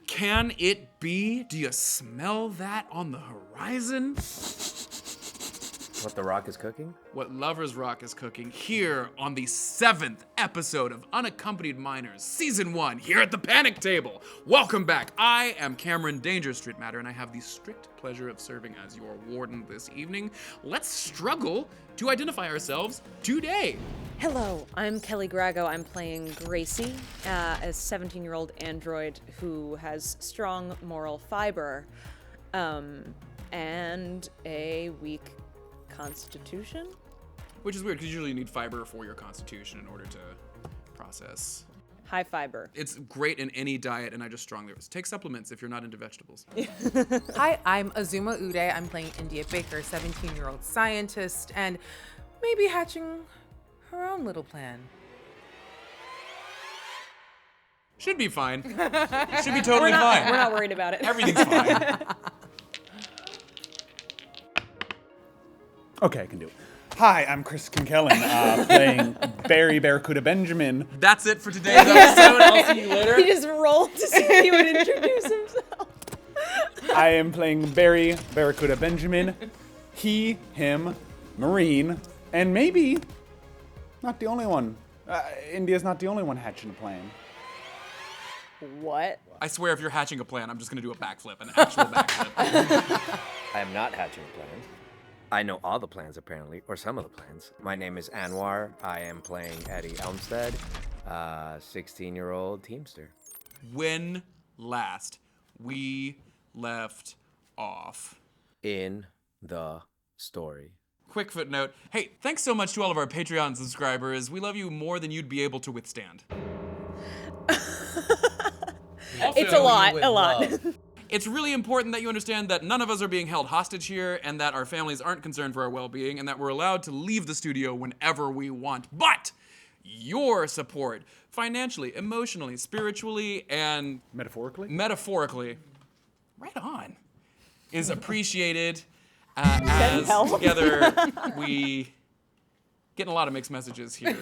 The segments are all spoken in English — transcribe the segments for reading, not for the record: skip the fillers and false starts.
Can it be? Do you smell that on the horizon? What the rock is cooking? What Lover's Rock is cooking here on the 7th episode of Unaccompanied Minors, Season 1, here at the Panic Table. Welcome back. I am Cameron Danger Strittmatter, and I have the strict pleasure of serving as your warden this evening. Let's struggle to identify ourselves today. Hello, I'm Kelly Grago. I'm playing Gracie, a 17-year-old android who has strong moral fiber, and a weak constitution. Which is weird, because usually you need fiber for your constitution in order to process. High fiber. It's great in any diet, and I just strongly take supplements if you're not into vegetables. Hi, I'm Azuma Uday. I'm playing India Baker, 17-year-old scientist, and maybe hatching her own little plan. Should be fine. Should be totally fine. We're not worried about it. Everything's fine. Okay, I can do it. Hi, I'm Chris Kinkellen, playing Barry Barracuda Benjamin. That's it for today's episode. I'll see you later. He just rolled to see if he would introduce himself. I am playing Barry Barracuda Benjamin. He, him, Marine, and maybe not the only one. India's not the only one hatching a plan. What? I swear if you're hatching a plan, I'm just going to do a backflip, an actual backflip. I am not hatching a plan. I know all the plans, apparently, or some of the plans. My name is Anwar. I am playing Eddie Elmstead, 16-year-old Teamster. When last we left off. In the story. Quick footnote. Hey, thanks so much to all of our Patreon subscribers. We love you more than you'd be able to withstand. It's a lot. It's really important that you understand that none of us are being held hostage here, and that our families aren't concerned for our well-being, and that we're allowed to leave the studio whenever we want. But your support, financially, emotionally, spiritually, and metaphorically, right on, is appreciated. As together we getting a lot of mixed messages here.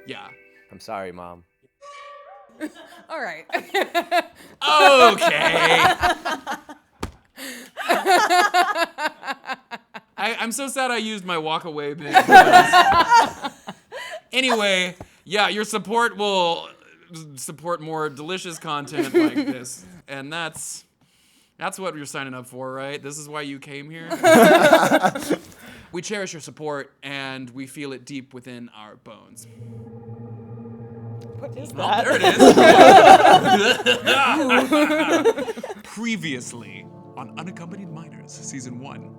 Yeah. I'm sorry, Mom. All right. Okay. I'm so sad I used my walk away bit. Anyway, yeah, your support will support more delicious content like this. And that's what you're signing up for, right? This is why you came here. We cherish your support, and we feel it deep within our bones. What is that? Well, there it is. Previously on Unaccompanied Minors, Season 1.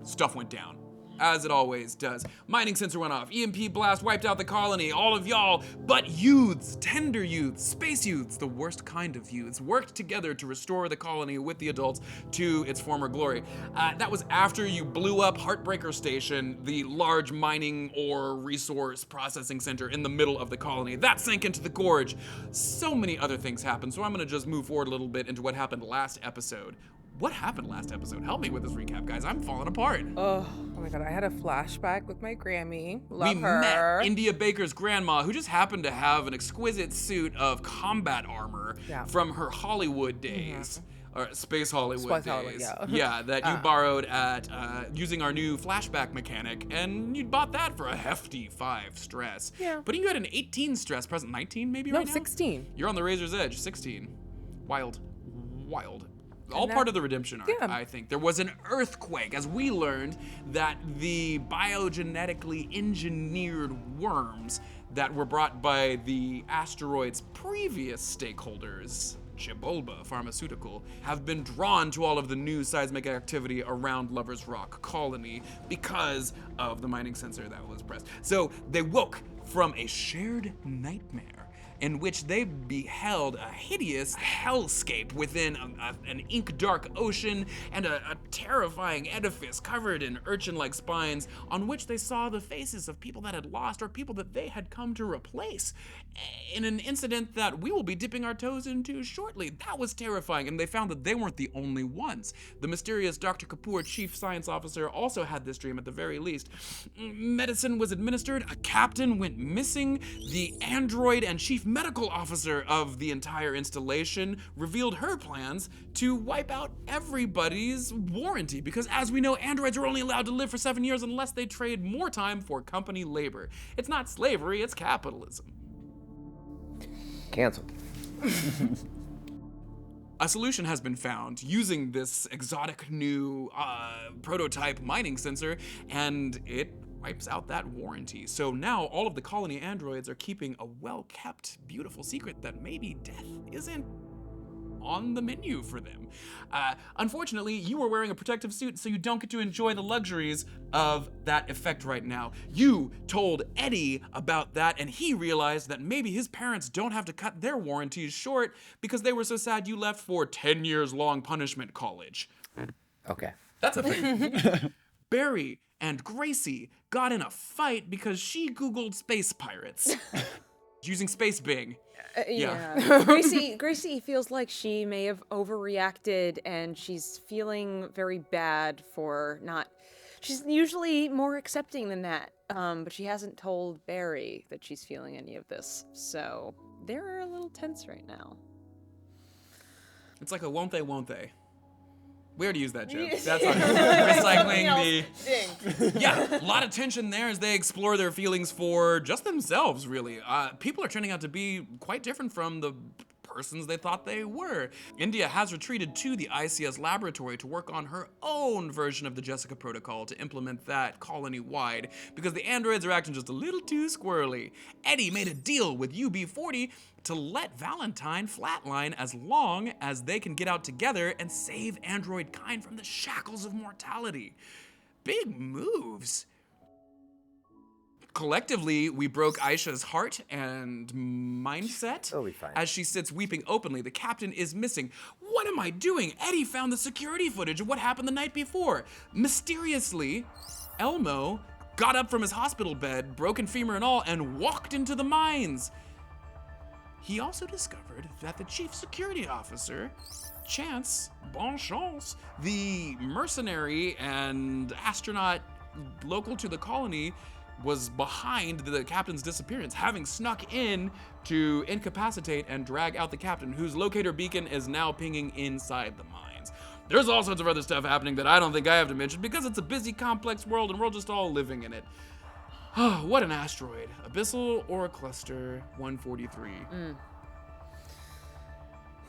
Stuff went down, as it always does. Mining sensor went off, EMP blast wiped out the colony, all of y'all, but youths, tender youths, space youths, the worst kind of youths, worked together to restore the colony with the adults to its former glory. That was after you blew up Heartbreaker Station, the large mining ore resource processing center in the middle of the colony. That sank into the gorge. So many other things happened, so I'm gonna just move forward a little bit into what happened last episode. What happened last episode? Help me with this recap, guys. I'm falling apart. Oh my God, I had a flashback with my Grammy. Love we her. met India Baker's grandma, who just happened to have an exquisite suit of combat armor from her Hollywood days. Or Space Hollywood days. Hollywood, yeah. Yeah, that you borrowed at using our new flashback mechanic, and you bought that for a hefty 5 stress. Yeah. But you had an 18 stress present, 19 maybe No, right now? 16. You're on the razor's edge, 16. Wild. all part of the redemption arc, Yeah. I think. There was an earthquake, as we learned that the biogenetically engineered worms that were brought by the asteroid's previous stakeholders, Chibolba Pharmaceutical, have been drawn to all of the new seismic activity around Lover's Rock colony because of the mining sensor that was pressed. So they woke from a shared nightmare in which they beheld a hideous hellscape within an ink-dark ocean and a terrifying edifice covered in urchin-like spines on which they saw the faces of people that had lost or people that they had come to replace in an incident that we will be dipping our toes into shortly. That was terrifying, and they found that they weren't the only ones. The mysterious Dr. Kapoor, chief science officer, also had this dream at the very least. Medicine was administered, a captain went missing, the android and chief medical officer of the entire installation revealed her plans to wipe out everybody's warranty, because as we know, androids are only allowed to live for 7 years unless they trade more time for company labor. It's not slavery, it's capitalism. Canceled. A solution has been found using this exotic new prototype mining sensor, and it wipes out that warranty. So now all of the colony androids are keeping a well-kept, beautiful secret that maybe death isn't on the menu for them. Unfortunately, you are wearing a protective suit, so you don't get to enjoy the luxuries of that effect right now. You told Eddie about that, and he realized that maybe his parents don't have to cut their warranties short because they were so sad you left for 10 years long punishment college. Okay. That's a thing. Barry and Gracie got in a fight because she Googled space pirates using Space Bing. Yeah. Gracie feels like she may have overreacted, and she's feeling very bad for not. She's usually more accepting than that, but she hasn't told Barry that she's feeling any of this, so they're a little tense right now. It's like a won't they? We already used that joke. That's on recycling the. Yeah, a lot of tension there as they explore their feelings for just themselves, really. People are turning out to be quite different from the persons they thought they were. India has retreated to the ICS laboratory to work on her own version of the Jessica protocol to implement that colony-wide because the androids are acting just a little too squirrely. Eddie made a deal with UB40 to let Valentine flatline as long as they can get out together and save android kind from the shackles of mortality. Big moves. Collectively, we broke Aisha's heart and mindset. It'll be fine. As she sits weeping openly. The captain is missing. What am I doing? Eddie found the security footage of what happened the night before. Mysteriously, Elmo got up from his hospital bed, broken femur and all, and walked into the mines. He also discovered that the chief security officer, Chance, bon chance, the mercenary and astronaut local to the colony, was behind the captain's disappearance, having snuck in to incapacitate and drag out the captain, whose locator beacon is now pinging inside the mines. There's all sorts of other stuff happening that I don't think I have to mention because it's a busy, complex world and we're just all living in it. Oh, what an asteroid. Abyssal or Cluster 143.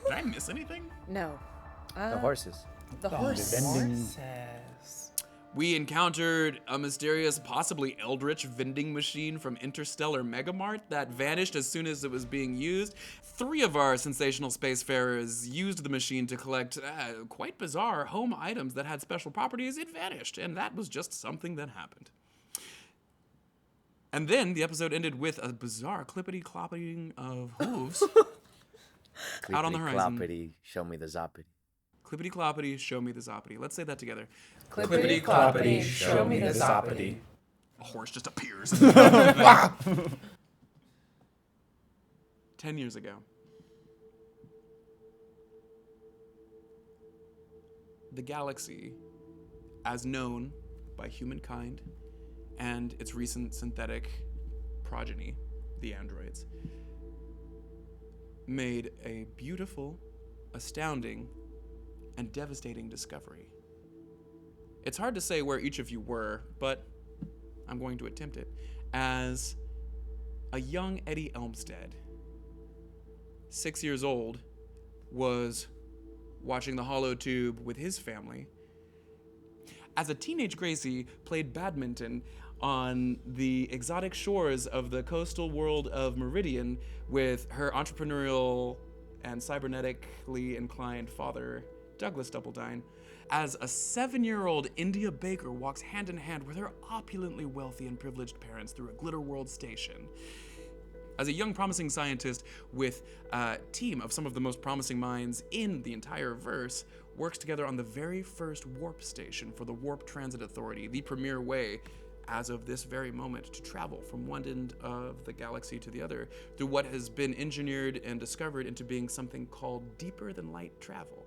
Did I miss anything? No. The horses. The horse. We encountered a mysterious, possibly eldritch vending machine from Interstellar Megamart that vanished as soon as it was being used. 3 of our sensational spacefarers used the machine to collect quite bizarre home items that had special properties. It vanished, and that was just something that happened. And then the episode ended with a bizarre clippity-clopping of hooves out on the horizon. Clippity-cloppity, show me the zoppity. Clippity-cloppity, show me the zoppity. Let's say that together. Clippity cloppity, show me the zoppity. A horse just appears. 10 years ago. The galaxy, as known by humankind and its recent synthetic progeny, the androids, made a beautiful, astounding, and devastating discovery. It's hard to say where each of you were, but I'm going to attempt it. As a young Eddie Elmstead, 6 years old, was watching the hollow tube with his family. As a teenage Gracie played badminton on the exotic shores of the coastal world of Meridian with her entrepreneurial and cybernetically inclined father, Douglas Doubledine. As a 7-year-old India Baker walks hand in hand with her opulently wealthy and privileged parents through a glitter world station. As a young promising scientist with a team of some of the most promising minds in the entire verse, works together on the very first warp station for the Warp Transit Authority, the premier way, as of this very moment, to travel from one end of the galaxy to the other through what has been engineered and discovered into being something called deeper than light travel.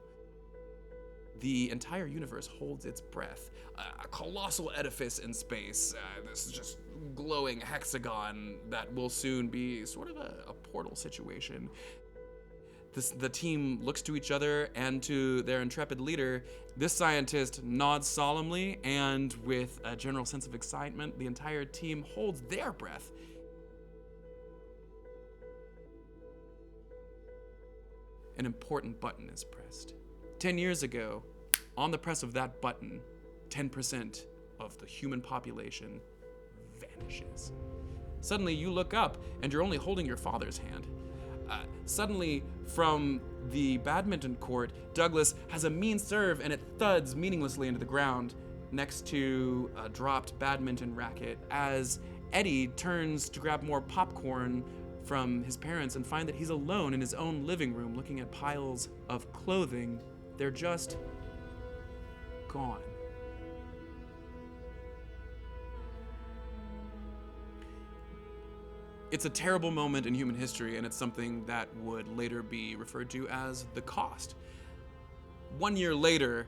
The entire universe holds its breath, a colossal edifice in space, this just glowing hexagon that will soon be sort of a portal situation. The team looks to each other and to their intrepid leader. This scientist nods solemnly, and with a general sense of excitement, the entire team holds their breath. An important button is pressed. 10 years ago, on the press of that button, 10% of the human population vanishes. Suddenly you look up and you're only holding your father's hand. Suddenly, from the badminton court, Douglas has a mean serve and it thuds meaninglessly into the ground next to a dropped badminton racket as Eddie turns to grab more popcorn from his parents and find that he's alone in his own living room looking at piles of clothing. They're just gone. It's a terrible moment in human history, and it's something that would later be referred to as the cost. 1 year later,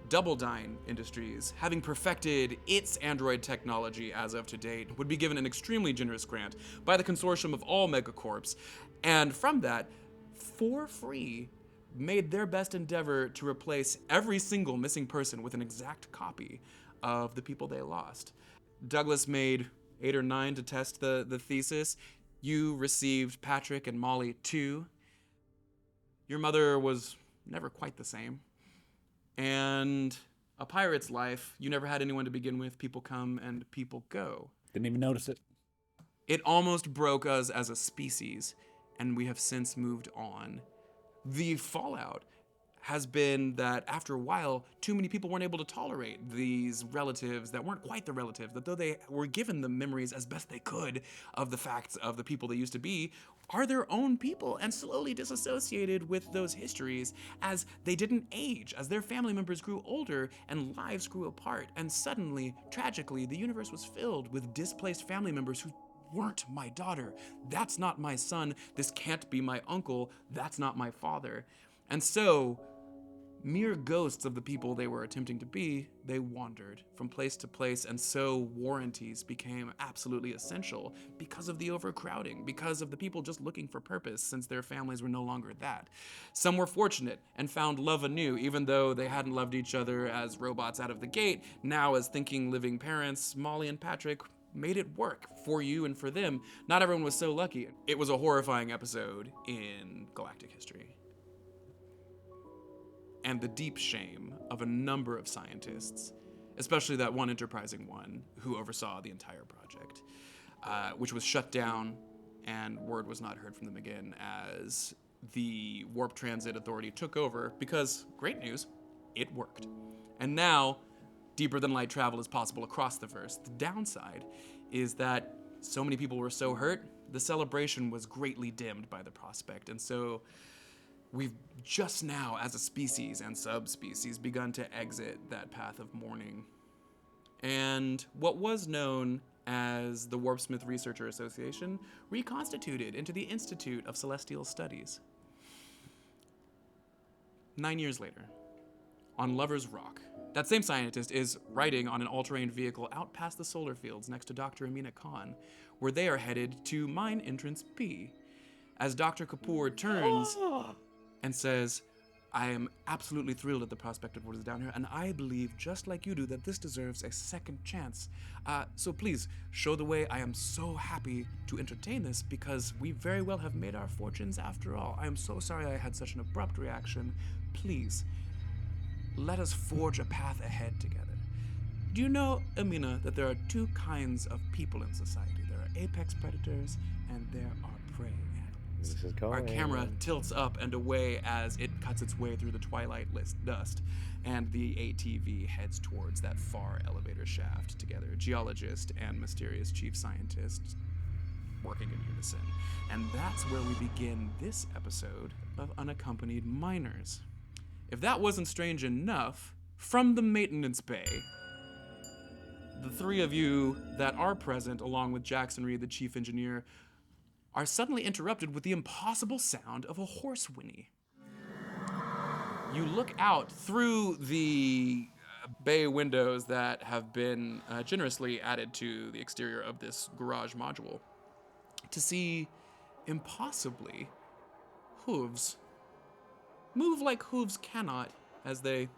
Doubledine Industries, having perfected its android technology as of to date, would be given an extremely generous grant by the consortium of all megacorps, and from that, for free, made their best endeavor to replace every single missing person with an exact copy of the people they lost. Douglas made 8 or 9 to test the thesis. You received Patrick and Molly 2. Your mother was never quite the same. And a pirate's life, you never had anyone to begin with. People come and people go. Didn't even notice it. It almost broke us as a species, and we have since moved on. The fallout has been that after a while, too many people weren't able to tolerate these relatives that weren't quite the relatives, that though they were given the memories as best they could of the facts of the people they used to be, are their own people, and slowly disassociated with those histories as they didn't age, as their family members grew older and lives grew apart. And suddenly, tragically, the universe was filled with displaced family members who weren't my daughter. That's not my son. This can't be my uncle. That's not my father. And so, mere ghosts of the people they were attempting to be, they wandered from place to place, and so warranties became absolutely essential because of the overcrowding, because of the people just looking for purpose since their families were no longer that. Some were fortunate and found love anew, even though they hadn't loved each other as robots out of the gate. Now, as thinking, living parents, Molly and Patrick made it work for you and for them. Not everyone was so lucky. It was a horrifying episode in galactic history. And the deep shame of a number of scientists, especially that one enterprising one who oversaw the entire project, which was shut down, and word was not heard from them again as the Warp Transit Authority took over because, great news, it worked. And now, deeper than light travel is possible across the verse. The downside is that so many people were so hurt, the celebration was greatly dimmed by the prospect, and so we've just now, as a species and subspecies, begun to exit that path of mourning. And what was known as the Warpsmith Researcher Association reconstituted into the Institute of Celestial Studies. 9 years later, on Lover's Rock, that same scientist is riding on an all-terrain vehicle out past the solar fields next to Dr. Amina Khan, where they are headed to Mine Entrance B. As Dr. Kapoor turns and says, I am absolutely thrilled at the prospect of what is down here, and I believe, just like you do, that this deserves a second chance. So please, show the way. I am so happy to entertain this because we very well have made our fortunes after all. I am so sorry I had such an abrupt reaction. Please, let us forge a path ahead together. Do you know, Amina, that there are two kinds of people in society? There are apex predators and there are prey animals. This is Our going. camera tilts up and away as it cuts its way through the twilight dust, and the ATV heads towards that far elevator shaft together. Geologist and mysterious chief scientist working in unison. And that's where we begin this episode of Unaccompanied Minors. If that wasn't strange enough, from the maintenance bay, the three of you that are present, along with Jackson Reed, the chief engineer, are suddenly interrupted with the impossible sound of a horse whinny. You look out through the bay windows that have been generously added to the exterior of this garage module to see impossibly hooves move like hooves cannot as they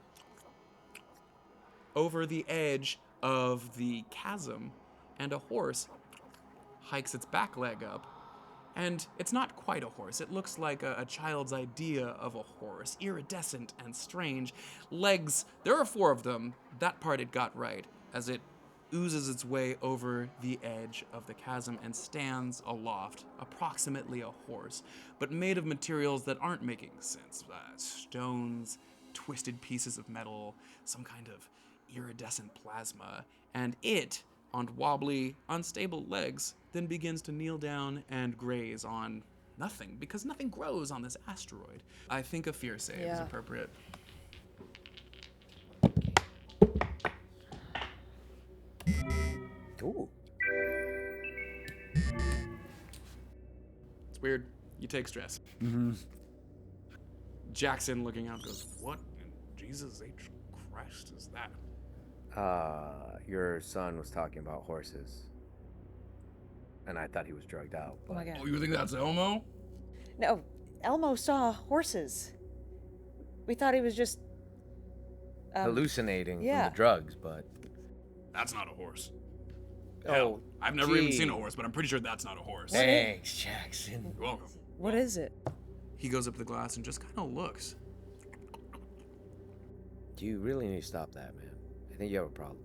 over the edge of the chasm, and a horse hikes its back leg up. And it's not quite a horse. It looks like a child's idea of a horse, iridescent and strange. Legs, there are 4 of them. That part it got right, as it oozes its way over the edge of the chasm and stands aloft, approximately a horse, but made of materials that aren't making sense. Stones, twisted pieces of metal, some kind of iridescent plasma, and it, on wobbly, unstable legs, then begins to kneel down and graze on nothing, because nothing grows on this asteroid. I think a fear save is appropriate. Ooh. It's weird. You take stress. Jackson, looking out, goes, "What in Jesus H. Christ is that?" Your son was talking about horses. And I thought he was drugged out. Oh my god. Oh, you think that's Elmo? No, Elmo saw horses. We thought he was just Hallucinating from yeah. the drugs, but... That's not a horse. Oh, Hell, I've never even gee. seen a horse, but I'm pretty sure that's not a horse. Thanks, Jackson. You're welcome. What is it? He goes up to the glass and just kind of looks. Do you really need to stop that, man? I think you have a problem.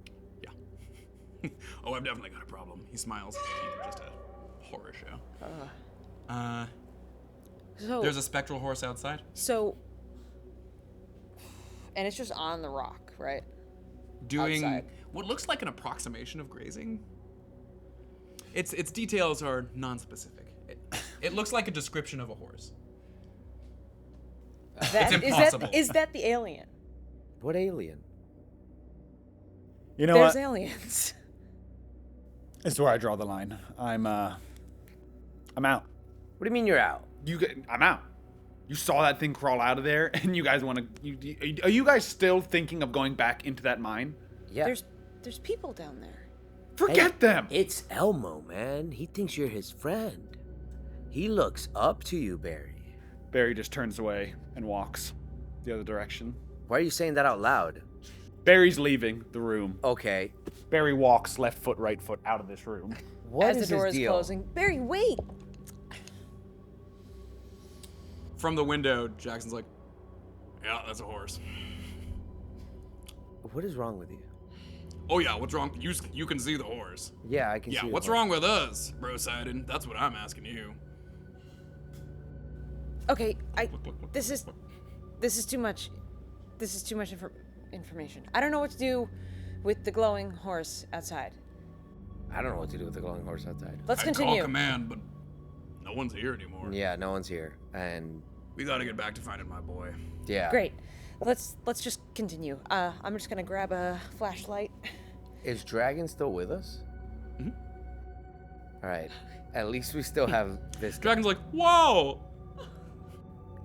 Yeah. Oh, I've definitely got a problem. He smiles. Just a horror show. So There's a spectral horse outside. So and it's just on the rock, right? Doing Outside. what looks like an approximation of grazing. Its details are non-specific. It looks like a description of a horse. That, It's impossible. Is that the alien? What alien? You know There's what? aliens. This is where I draw the line. I'm out. What do you mean you're out? I'm out. You saw that thing crawl out of there, and you guys want to... Are you guys still thinking of going back into that mine? Yeah. There's people down there. Forget them! It's Elmo, man. He thinks you're his friend. He looks up to you, Barry. Barry just turns away and walks the other direction. Why are you saying that out loud? Barry's leaving the room. Okay. Barry walks left foot, right foot out of this room. What As is the door his is deal? closing. Barry, wait! From the window, Jackson's like, "Yeah, that's a horse." What is wrong with you? Oh yeah, what's wrong? You can see the horse. Yeah, I can Yeah, see. what's wrong with us, bro Sidon? That's what I'm asking you. Okay, this is too much. This is too much information. I don't know what to do with the glowing horse outside. I don't know what to do with the glowing horse outside. Let's I continue. call command, but no one's here anymore. Yeah, no one's here. And We gotta get back to finding my boy. yeah. Great. Let's just continue. I'm just gonna grab a flashlight. Is Dragon still with us? Mhm. All right. At least we still have this. Dragon's like, "Whoa!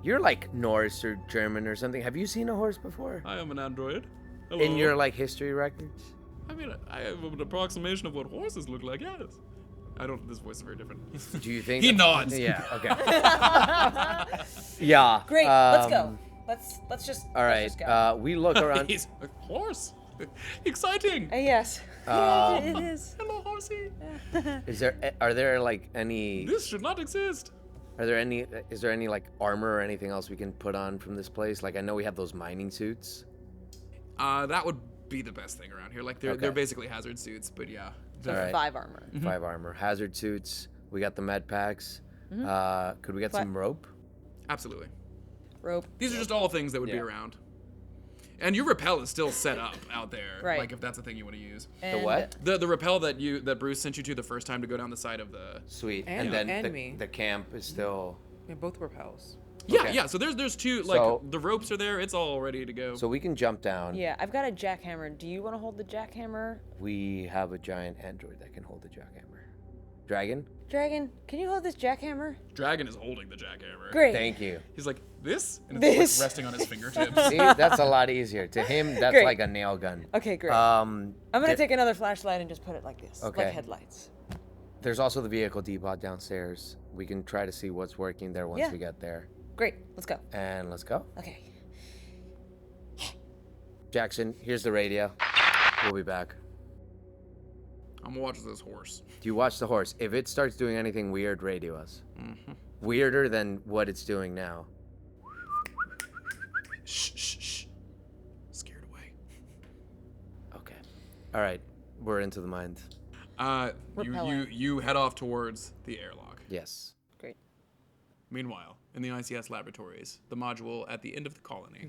You're like Norse or German or something. Have you seen a horse before? I am an android. Hello." In your like history records? I mean, I have an approximation of what horses look like. Yes. I don't. This voice is very different. Do you think He that- nods. Yeah. Okay. Yeah. Great. Let's go. Let's just. All right. Let's just go. We look around. He's a horse. Exciting. Yes. It is. Hello, horsey. Are there like any? This should not exist. Is there any like armor or anything else we can put on from this place? Like I know we have those mining suits. That would be the best thing around here. Like they're Okay. basically hazard suits, but yeah. So All right. 5 armor. 5 armor, hazard suits. We got the med packs. Could we get some rope? Absolutely. Rope. These are just all things that would be Yeah. around. And your rappel is still set up out there. Right. Like if that's a thing you want to use. The what? The rappel that Bruce sent you to the first time to go down the side of the. Sweet. And- then and me. the camp is still. Yeah, both repels. Yeah, Okay. yeah. So there's two like So- the ropes are there. It's all ready to go. So we can jump down. Yeah, I've got a jackhammer. Do you want to hold the jackhammer? We have a giant android that can hold the jackhammer. Dragon? Dragon, can you hold this jackhammer? Dragon is holding the jackhammer. Great. Thank you. He's like this, and it's This. like resting on his fingertips. See, that's a lot easier. To him, that's Great. like a nail gun. Okay, great. Um, I'm gonna there- take another flashlight and just put it like this, Okay. like headlights. There's also the vehicle depot downstairs. We can try to see what's working there once Yeah. we get there. Great, let's go. And let's go. Okay. Jackson, here's the radio. We'll be back. I'm gonna watch this horse. Do you watch the horse? If it starts doing anything weird, radio us. Weirder than what it's doing now. Shh, shh, shh. Scared away. Okay. All right. We're into the mines. You head off towards the airlock. Yes. Great. Meanwhile, in the ICS laboratories, the module at the end of the colony.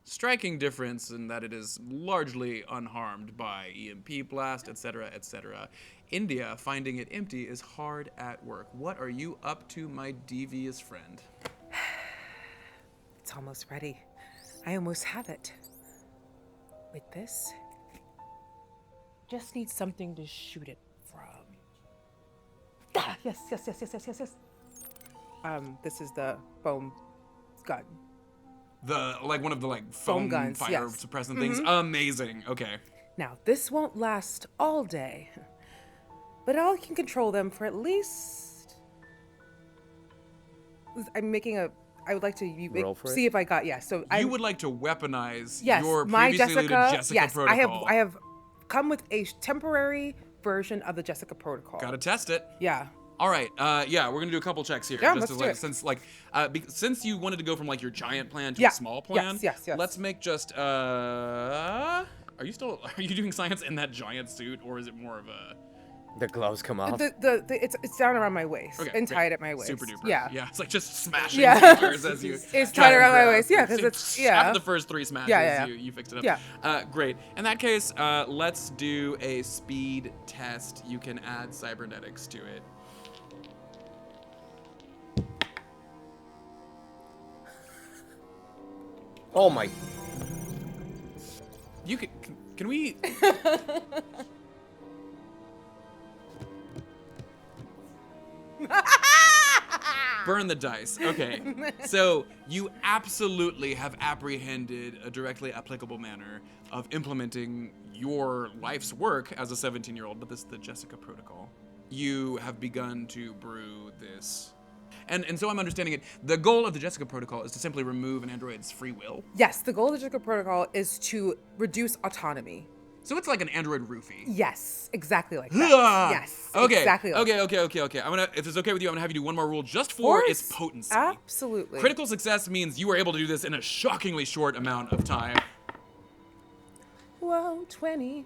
Striking difference in that it is largely unharmed by EMP blast, etc., etc. India, finding it empty, is hard at work. What are you up to, my devious friend? It's almost ready. I almost have it. With this, just need something to shoot it from. Ah, yes. This is the foam gun. One of the foam guns, fire yes. suppressant things. Amazing. Okay. Now, this won't last all day, but I can control them for at least. I would like to Roll for see it? if I got So I You would like to weaponize yes, your my previously Jessica. looted Jessica Yes, protocol. I have come with a temporary version of the Jessica protocol. Gotta test it. Yeah. All right. Yeah, we're gonna do a couple checks here. Yeah, just let's to, do it. since you wanted to go from your giant plan to Yeah. a small plan. Yes. Let's make just Are you doing science in that giant suit, or is it more of a? The gloves come off. It's down around my waist Okay, and great. tied at my waist. Super duper. Yeah. Yeah. It's like just smashing Yeah. fingers as you. It's try tied and around my grab. waist. Yeah, 'cause it's After the first 3 smashes, Yeah. You fixed it up. Yeah. Great. In that case, let's do a speed test. You can add cybernetics to it. Oh my. You can we? Burn the dice. Okay. So you absolutely have apprehended a directly applicable manner of implementing your life's work as a 17-year-old, but this is the Jessica protocol. You have begun to brew this. And so I'm understanding it. The goal of the Jessica protocol is to simply remove an android's free will. Yes, the goal of the Jessica protocol is to reduce autonomy. So it's like an android roofie. Yes, exactly like that. Yes. Okay. Exactly. Like Okay. If it's okay with you, I'm gonna have you do one more rule just for its Course. potency. Absolutely. Critical success means you were able to do this in a shockingly short amount of time. Whoa, 20.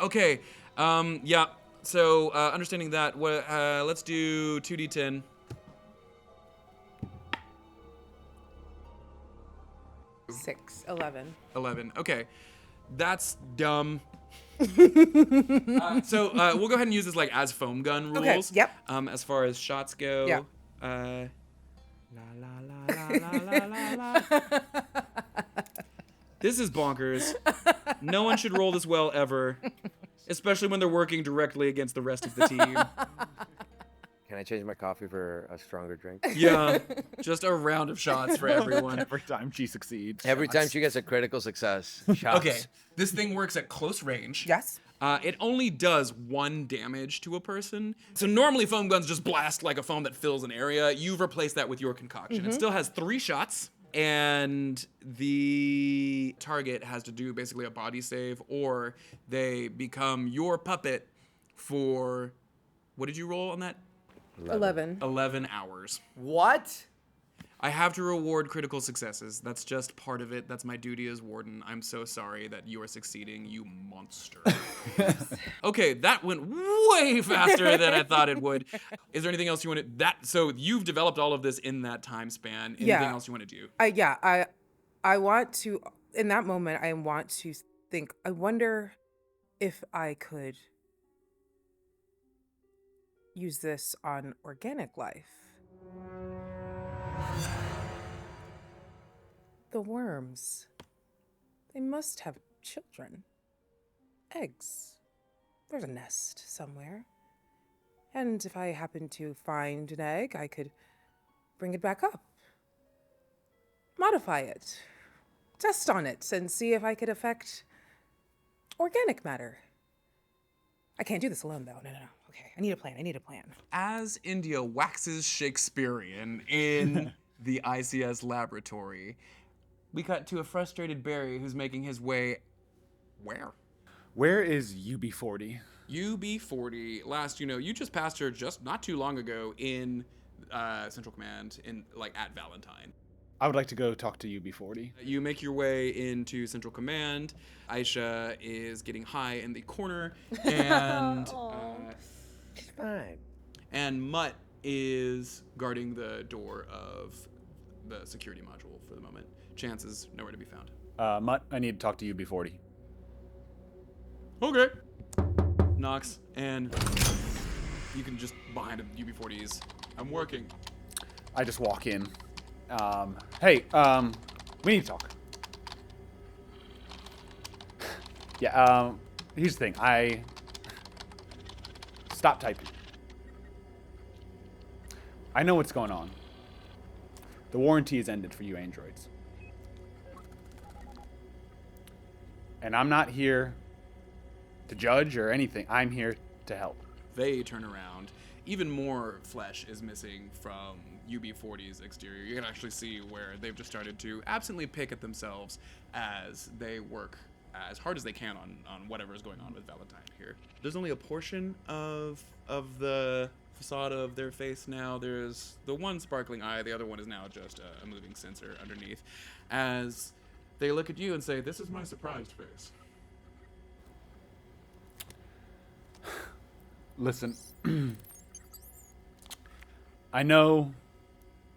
Okay. Yeah. So understanding that, let's do 2d10. Six, 11. 11. Okay. That's dumb. So we'll go ahead and use this as foam gun rules. Okay, yep. As far as shots go. Yeah. La. This is bonkers. No one should roll this well ever, especially when they're working directly against the rest of the team. Can I change my coffee for a stronger drink? Yeah, just a round of shots for everyone. Every time she succeeds. Every time she gets a critical success. Shots. Okay, this thing works at close range. Yes. It only does 1 damage to a person. So normally foam guns just blast like a foam that fills an area. You've replaced that with your concoction. It still has 3 shots, and the target has to do basically a body save, or they become your puppet for, what did you roll on that? 11. 11 hours. What? I have to reward critical successes. That's just part of it. That's my duty as warden. I'm so sorry that you are succeeding, you monster. Okay, that went way faster than I thought it would. Is there anything else you want to... So you've developed all of this in that time span. Anything else you want to do? I want to, in that moment, I want to think, I wonder if I could use this on organic life. The worms. They must have children. Eggs. There's a nest somewhere. And if I happen to find an egg, I could bring it back up. Modify it. Test on it and see if I could affect organic matter. I can't do this alone, though. No. Okay, I need a plan. As India waxes Shakespearean in the ICS laboratory, we cut to a frustrated Barry who's making his way... Where? Where is UB40? UB40. Last, you just passed her just not too long ago in Central Command, at Valentine. I would like to go talk to UB40. You make your way into Central Command. Aisha is getting high in the corner, and Fine. and Mutt is guarding the door of the security module for the moment. Chance is nowhere to be found. Mutt, I need to talk to UB40. Okay. Knocks, and you can just behind UB40s. I'm working. I just walk in. Hey, we need to talk. Yeah, here's the thing. Stop typing. I know what's going on. The warranty is ended for you androids. And I'm not here to judge or anything. I'm here to help. They turn around. Even more flesh is missing from UB40's exterior. You can actually see where they've just started to absently pick at themselves as they work as hard as they can on whatever is going on with Valentine here. There's only a portion of the facade of their face now. There's the one sparkling eye. The other one is now just a moving sensor underneath. As they look at you and say, "This is my surprised face." Listen, I know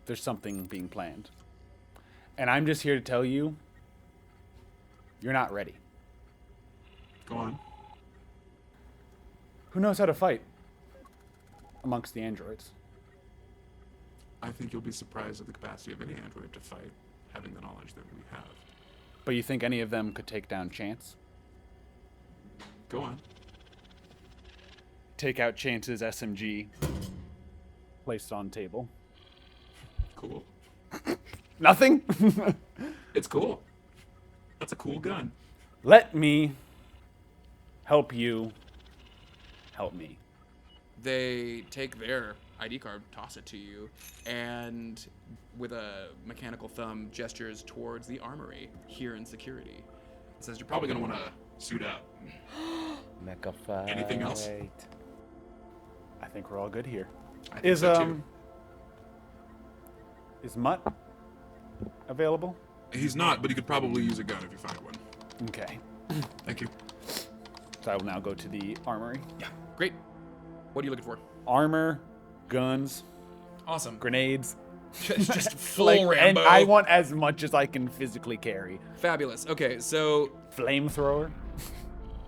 there's something being planned. And I'm just here to tell you, you're not ready. Go on. Who knows how to fight amongst the androids? I think you'll be surprised at the capacity of any android to fight, having the knowledge that we have. But you think any of them could take down Chance? Go on. Take out Chance's SMG. Placed on table. Cool. Nothing? It's cool. That's a cool gun. Let me help you help me. They take their ID card, toss it to you, and with a mechanical thumb gestures towards the armory here in security. It says you're probably going to want to suit up. Mecha fight. Anything else? I think we're all good here. I think so too. Is Mutt available? He's not, but he could probably use a gun if you find one. Okay. Thank you. So I will now go to the armory. Yeah, great. What are you looking for? Armor, guns, Awesome. grenades. Just full Rambo. And I want as much as I can physically carry. Fabulous. Okay, so Flamethrower.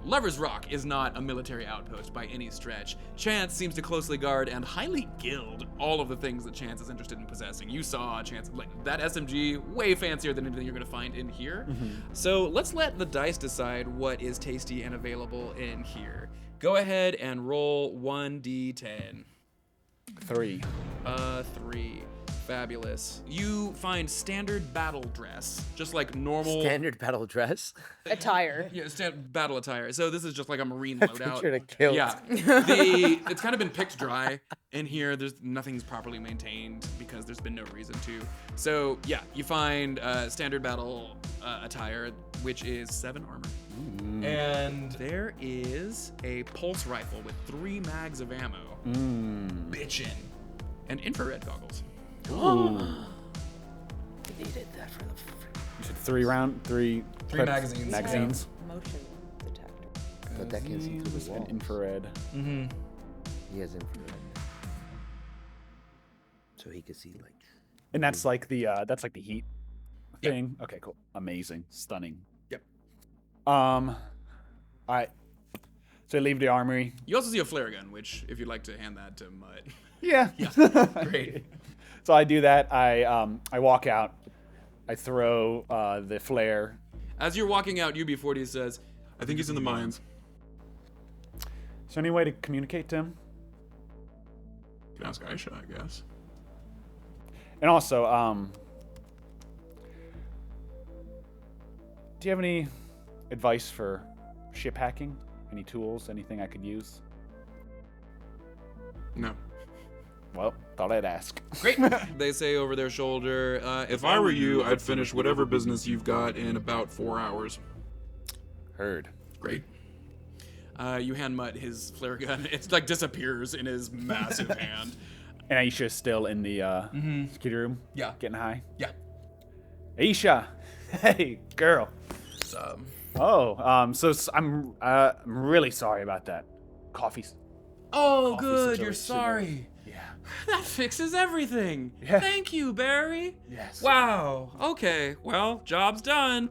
Lover's Rock is not a military outpost by any stretch. Chance seems to closely guard and highly gild all of the things that Chance is interested in possessing. You saw Chance, that SMG, way fancier than anything you're gonna find in here. So let's let the dice decide what is tasty and available in here. Go ahead and roll 1d10. 3. 3. Fabulous. You find standard battle dress, just like normal Standard battle dress. Attire. Yeah, battle attire. So this is just like a marine loadout. Pictured a kilt. Yeah. It's kind of been picked dry in here. Nothing's properly maintained because there's been no reason to. So yeah, you find standard battle attire, which is 7 armor. And there is a pulse rifle with 3 mags of ammo. Bitchin'. And infrared goggles. Needed that for the. You said 3 clips, magazines. Magazines. Motion detector. But that can see through the And walls. infrared. He has infrared. So he could see like. And that's like the heat thing. Okay, cool. Amazing. Stunning. Yep. All right. So I leave the armory. You also see a flare gun, which if you'd like to hand that to Mutt. Yeah. Great. So I do that. I walk out. I throw the flare. As you're walking out, UB40 says, I think he's in the mines. Is there any way to communicate to him? You can ask Aisha, I guess. And also, do you have any advice for ship hacking? Any tools? Anything I could use? No. Well, thought I'd ask. Great. They say over their shoulder, if I were you, I'd finish whatever business you've got in about 4 hours. Heard. Great. You hand Mutt his flare gun. It like disappears in his massive hand. And Aisha's still in the security room? Yeah. Getting high? Yeah. Aisha! Hey, girl. So, I'm really sorry about that. Coffee's. oh, Coffee's good. such a You're cigarette. sorry. Yeah. That fixes everything. Yeah. Thank you, Barry. Yes. Wow. Okay. Well, job's done.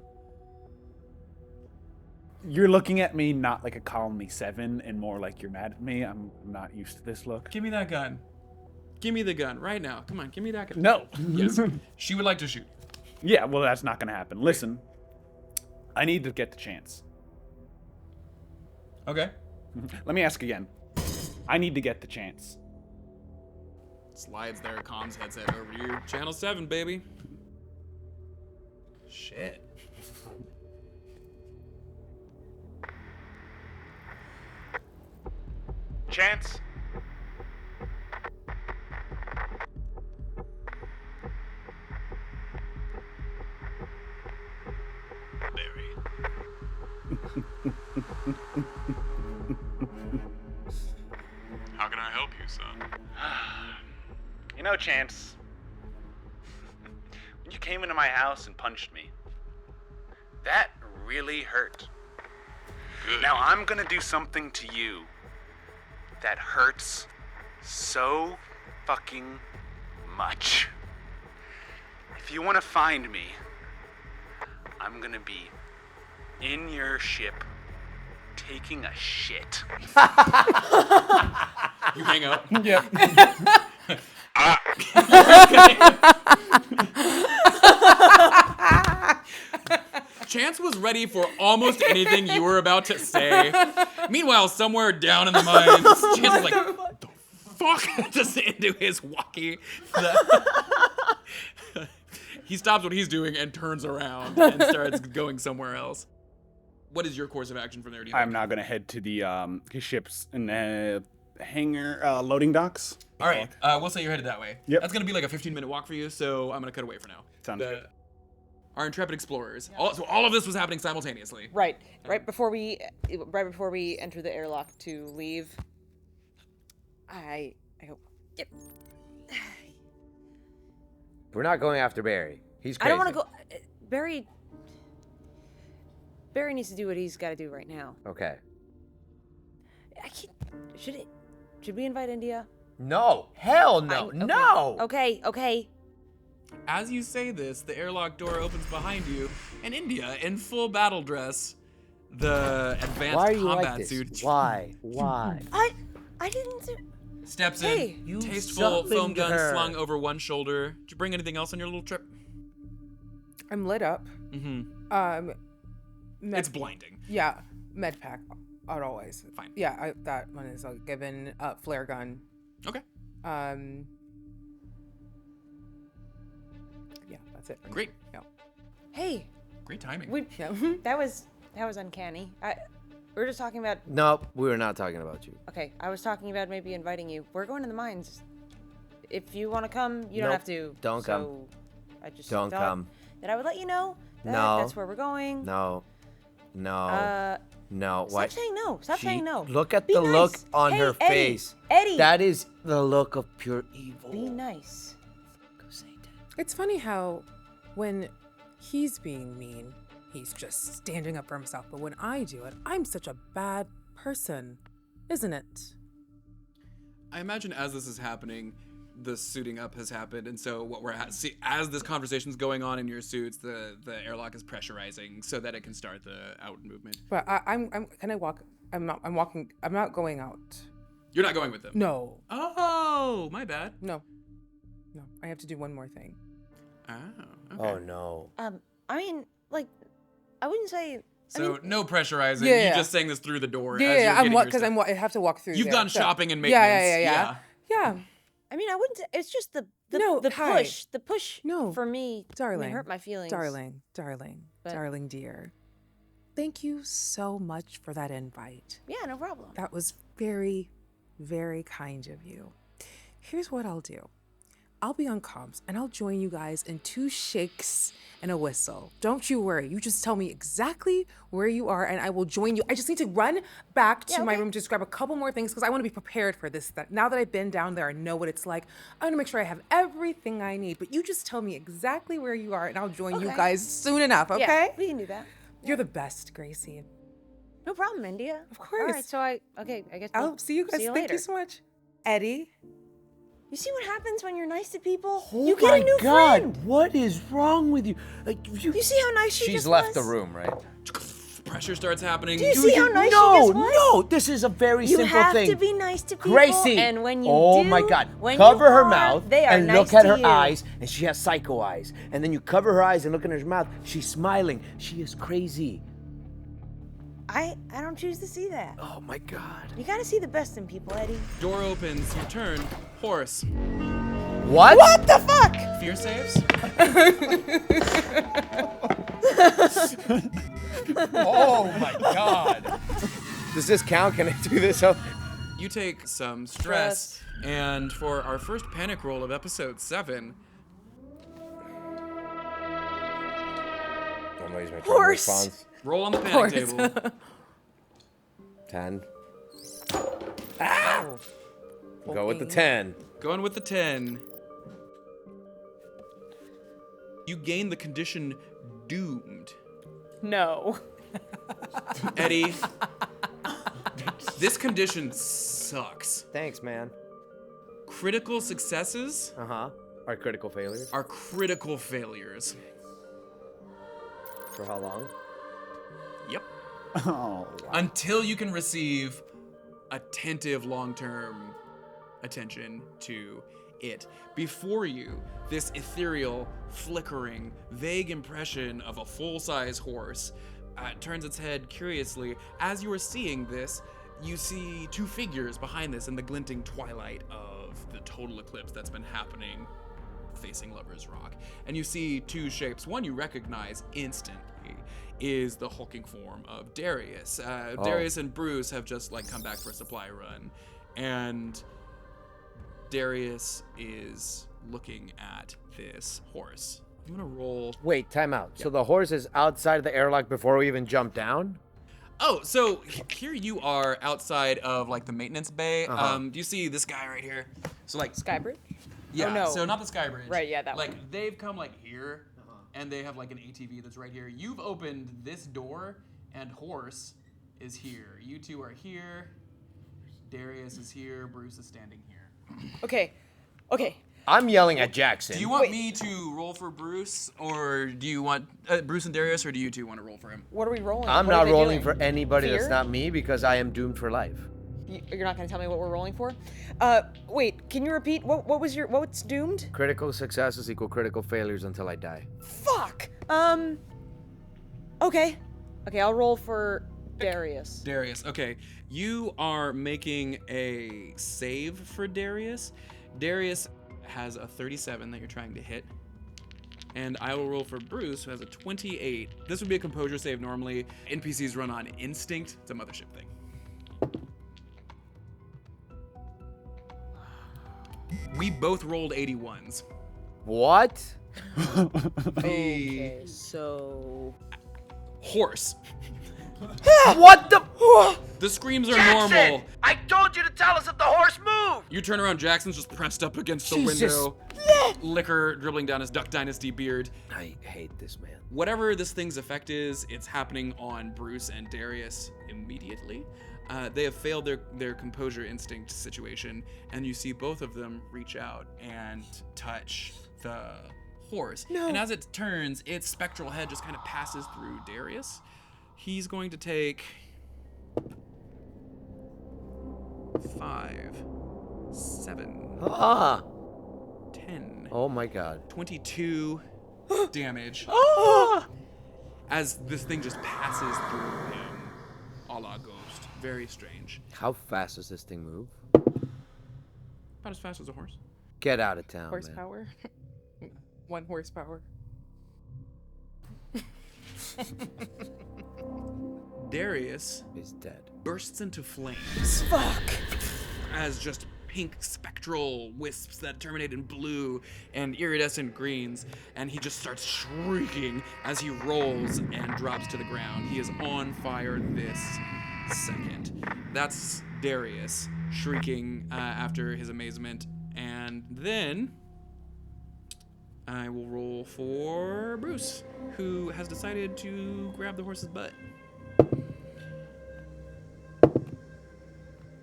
You're looking at me not like a Colony 7 and more like you're mad at me. I'm not used to this look. Give me that gun. Give me the gun right now. Come on, give me that gun. No. Yes. She would like to shoot. Yeah, well, that's not going to happen. Listen, I need to get the chance. Okay. Let me ask again. I need to get the chance. Slides their comms headset over to you. Channel 7, baby. Shit. Chance? How can I help you, son? You know, Chance, when you came into my house and punched me, that really hurt. Good. Now I'm gonna do something to you that hurts so fucking much. If you wanna find me, I'm gonna be in your ship taking a shit. You hang up. Yeah. Chance was ready for almost anything you were about to say. Meanwhile, somewhere down in the mines, Chance is like, what the fuck? Just into his walkie. He stops what he's doing and turns around and starts going somewhere else. What is your course of action from there? Do you I'm think? now gonna head to the ships in the hangar loading docks. All right, we'll say you're headed that way. Yep. That's gonna be like a 15-minute walk for you, so I'm gonna cut away for now. Sounds good. Our intrepid explorers. So all of this was happening simultaneously. Right. Right before we enter the airlock to leave. I hope. Yep. We're not going after Barry. He's crazy. I don't want to go. Barry needs to do what he's got to do right now. Okay. I can't. Should we invite India? No. Hell no. Okay. No. Okay. As you say this, the airlock door opens behind you, and India, in full battle dress, the advanced Why are you combat like this? suit, Why? I didn't do. steps Hey. in, You tasteful foam summoned gun her. slung over one shoulder. Did you bring anything else on your little trip? I'm lit up. Mm-hmm. Med- It's blinding. Yeah, med pack. I'd always. Fine. Yeah, that one is given. Flare gun. Okay. That's it. Great. Yeah. Hey, Great timing. Yeah. that was uncanny. We were just talking about. No, we were not talking about you. Okay, I was talking about maybe inviting you. We're going to the mines. If you want to come, you don't Nope, have to. don't come. So I just Don't thought come. that I would let you know that No. that's where we're going. No. No. Stop saying no. Stop saying no. Look at Be the look nice. on Hey, her Eddie, face. Eddie. That is the look of pure evil. Be nice. Go Satan. It's funny how when he's being mean, he's just standing up for himself. But when I do it, I'm such a bad person, isn't it? I imagine as this is happening, the suiting up has happened, and so what we're as this conversation's going on in your suits, the airlock is pressurizing so that it can start the out movement. But can I walk? I'm walking. I'm not going out. You're not going with them. No. Oh, my bad. No. I have to do one more thing. Oh. Okay. Oh no. I mean, like, I wouldn't say. So no pressurizing. Yeah. You're just saying this through the door. Yeah, I have to walk through. You've there, gone so- shopping and maintenance. Yeah. I mean, I wouldn't say. It's just the No, hi. push. The push. No, For me, darling, hurt my feelings. Darling, But- darling dear. Thank you so much for that invite. Yeah, no problem. That was very, very kind of you. Here's what I'll do. I'll be on comms and I'll join you guys in 2 shakes and a whistle. Don't you worry. You just tell me exactly where you are and I will join you. I just need to run back to my room, just grab a couple more things because I want to be prepared for this. That now that I've been down there, I know what it's like. I want to make sure I have everything I need. But you just tell me exactly where you are and I'll join you guys soon enough, okay? Yeah, we can do that. You're the best, Gracie. No problem, India. Of course. All right, so I guess I'll we'll see you guys. See you Thank later. you so much. Eddie. You see what happens when you're nice to people? Oh you get my a new God! friend. What is wrong with you? Like You see how nice she She's just left was? the room, right? Pressure starts happening. Do you see how nice she no, just was? no. This is a very You simple have thing. to be nice to people. Gracie. And when you oh do, my God. when Cover you her are, mouth they are and nice look at to her you. eyes, and she has psycho eyes. And then you cover her eyes and look at her mouth. She's smiling. She is crazy. I don't choose to see that. Oh my God. You gotta see the best in people, Eddie. Door opens. You turn. Horse. What? What the fuck? Fear saves. Oh my God. Does this count? Can I do this? Oh. You take some stress, and for our first panic roll of episode 7, Nobody's making a Horse. response. roll on the panic table. 10. Oh. Go with the 10. Going with the 10. You gain the condition doomed. No. Eddie, this condition sucks. Thanks, man. Critical successes Our critical failures. are critical failures. For how long? Yep. Oh, wow. Until you can receive attentive long-term attention to it. Before you, this ethereal, flickering, vague impression of a full-size horse turns its head curiously. As you are seeing this, you see 2 figures behind this in the glinting twilight of the total eclipse that's been happening facing Lover's Rock. And you see 2 shapes. One you recognize instantly is the hulking form of Darius. Darius and Bruce have just come back for a supply run, and Darius is looking at this horse. I'm gonna roll. Wait, time out. So the horse is outside of the airlock before we even jump down? Oh, so here you are outside of the maintenance bay. Do you see this guy right here? So Skybridge? yeah. no. So not the sky bridge. Right, yeah, that one. They've come here, and they have an ATV that's right here. You've opened this door, and horse is here. You 2 are here. Darius is here. Bruce is standing here. Okay. I'm yelling at Jackson. Do you want me to roll for Bruce, or do you want Bruce and Darius, or do you 2 want to roll for him? What are we rolling? I'm What are not they rolling doing? for anybody Fear? that's not me because I am doomed for life. You're not gonna tell me what we're rolling for? Wait, can you repeat? What's doomed? Critical successes equal critical failures until I die. Fuck! Okay, I'll roll for Darius. Darius, okay. You are making a save for Darius. Darius has a 37 that you're trying to hit. And I will roll for Bruce, who has a 28. This would be a composure save normally. NPCs run on instinct. It's a mothership thing. We both rolled 81s. What? Okay, so Horse. What the? The screams are normal. I told you to tell us if the horse moved. You turn around, Jackson's just pressed up against the Jesus. window. Liquor dribbling down his Duck Dynasty beard. I hate this man. Whatever this thing's effect is, it's happening on Bruce and Darius immediately. They have failed their composure instinct situation, and you see both of them reach out and touch the horse. No. And as it turns, its spectral head just kind of passes through Darius. He's going to take 5, 7, Ah. 10, Oh my God. 22 damage as this thing just passes through him, a la Ghost. Very strange. How fast does this thing move? About as fast as a horse. Get out of town, man. Horsepower. 1 horsepower. Darius He's dead. bursts into flames. fuck. As just pink spectral wisps that terminate in blue and iridescent greens, and he just starts shrieking as he rolls and drops to the ground. He is on fire this second. That's Darius shrieking after his amazement, and then I will roll for Bruce, who has decided to grab the horse's butt.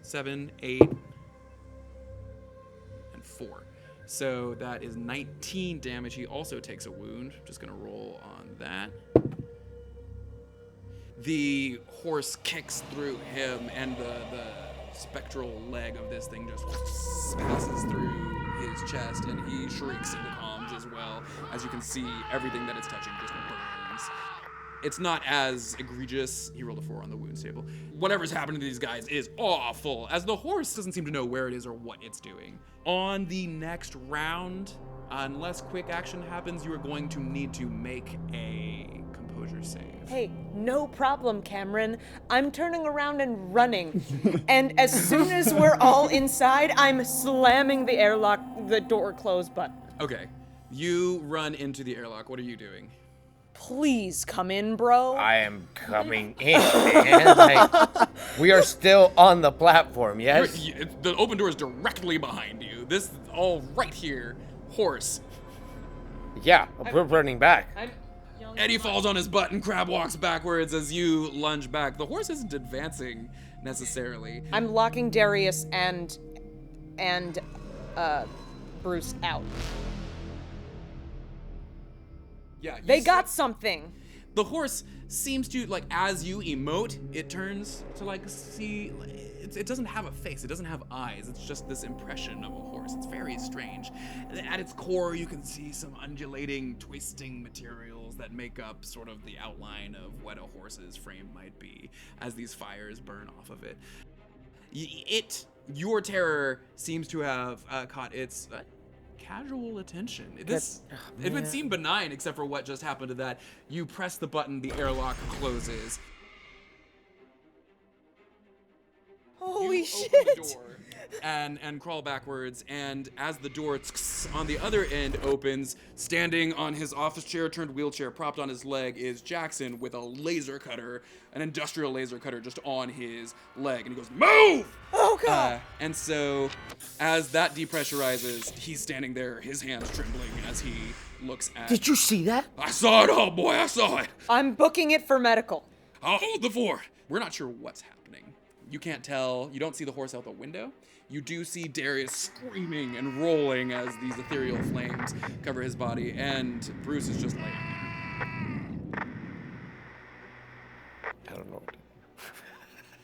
7, 8, and 4. So that is 19 damage. He also takes a wound. Just gonna roll on that. The horse kicks through him, and the spectral leg of this thing just passes through his chest, and he shrieks into calms as well. As you can see, everything that it's touching just burns. It's not as egregious. He rolled a 4 on the wounds table. Whatever's happening to these guys is awful, as the horse doesn't seem to know where it is or what it's doing. On the next round, unless quick action happens, you are going to need to make a composure save. Hey, no problem, Cameron. I'm turning around and running. And as soon as we're all inside, I'm slamming the airlock, the door closed button. Okay, you run into the airlock. What are you doing? Please come in, bro. I am coming in, man. We are still on the platform, yes? The open door is directly behind you. This all right here. Horse. Yeah, we're running back. Eddie falls on his butt and Crab walks backwards as you lunge back. The horse isn't advancing necessarily. I'm locking Darius and Bruce out. Yeah, you They see- got something. The horse seems to, like, as you emote, it turns to, like, see. It doesn't have a face. It doesn't have eyes. It's just this impression of a horse. It's very strange. At its core, you can see some undulating, twisting materials that make up sort of the outline of what a horse's frame might be as these fires burn off of it. Your terror seems to have caught its casual attention. This, if it seemed benign, except for what just happened to that, you press the button, the airlock closes. Holy You shit. open the door and crawl backwards, and as the door on the other end opens, standing on his office chair turned wheelchair, propped on his leg, is Jackson with a laser cutter, an industrial laser cutter just on his leg, and he goes, "Move!" Oh, God. And so, as that depressurizes, he's standing there, his hands trembling as he looks at. Did you see that? I saw it all, boy. I saw it. I'm booking it for medical. I'll hold the fort. We're not sure what's happening. You can't tell. You don't see the horse out the window. You do see Darius screaming and rolling as these ethereal flames cover his body, and Bruce is just laying there. I don't know.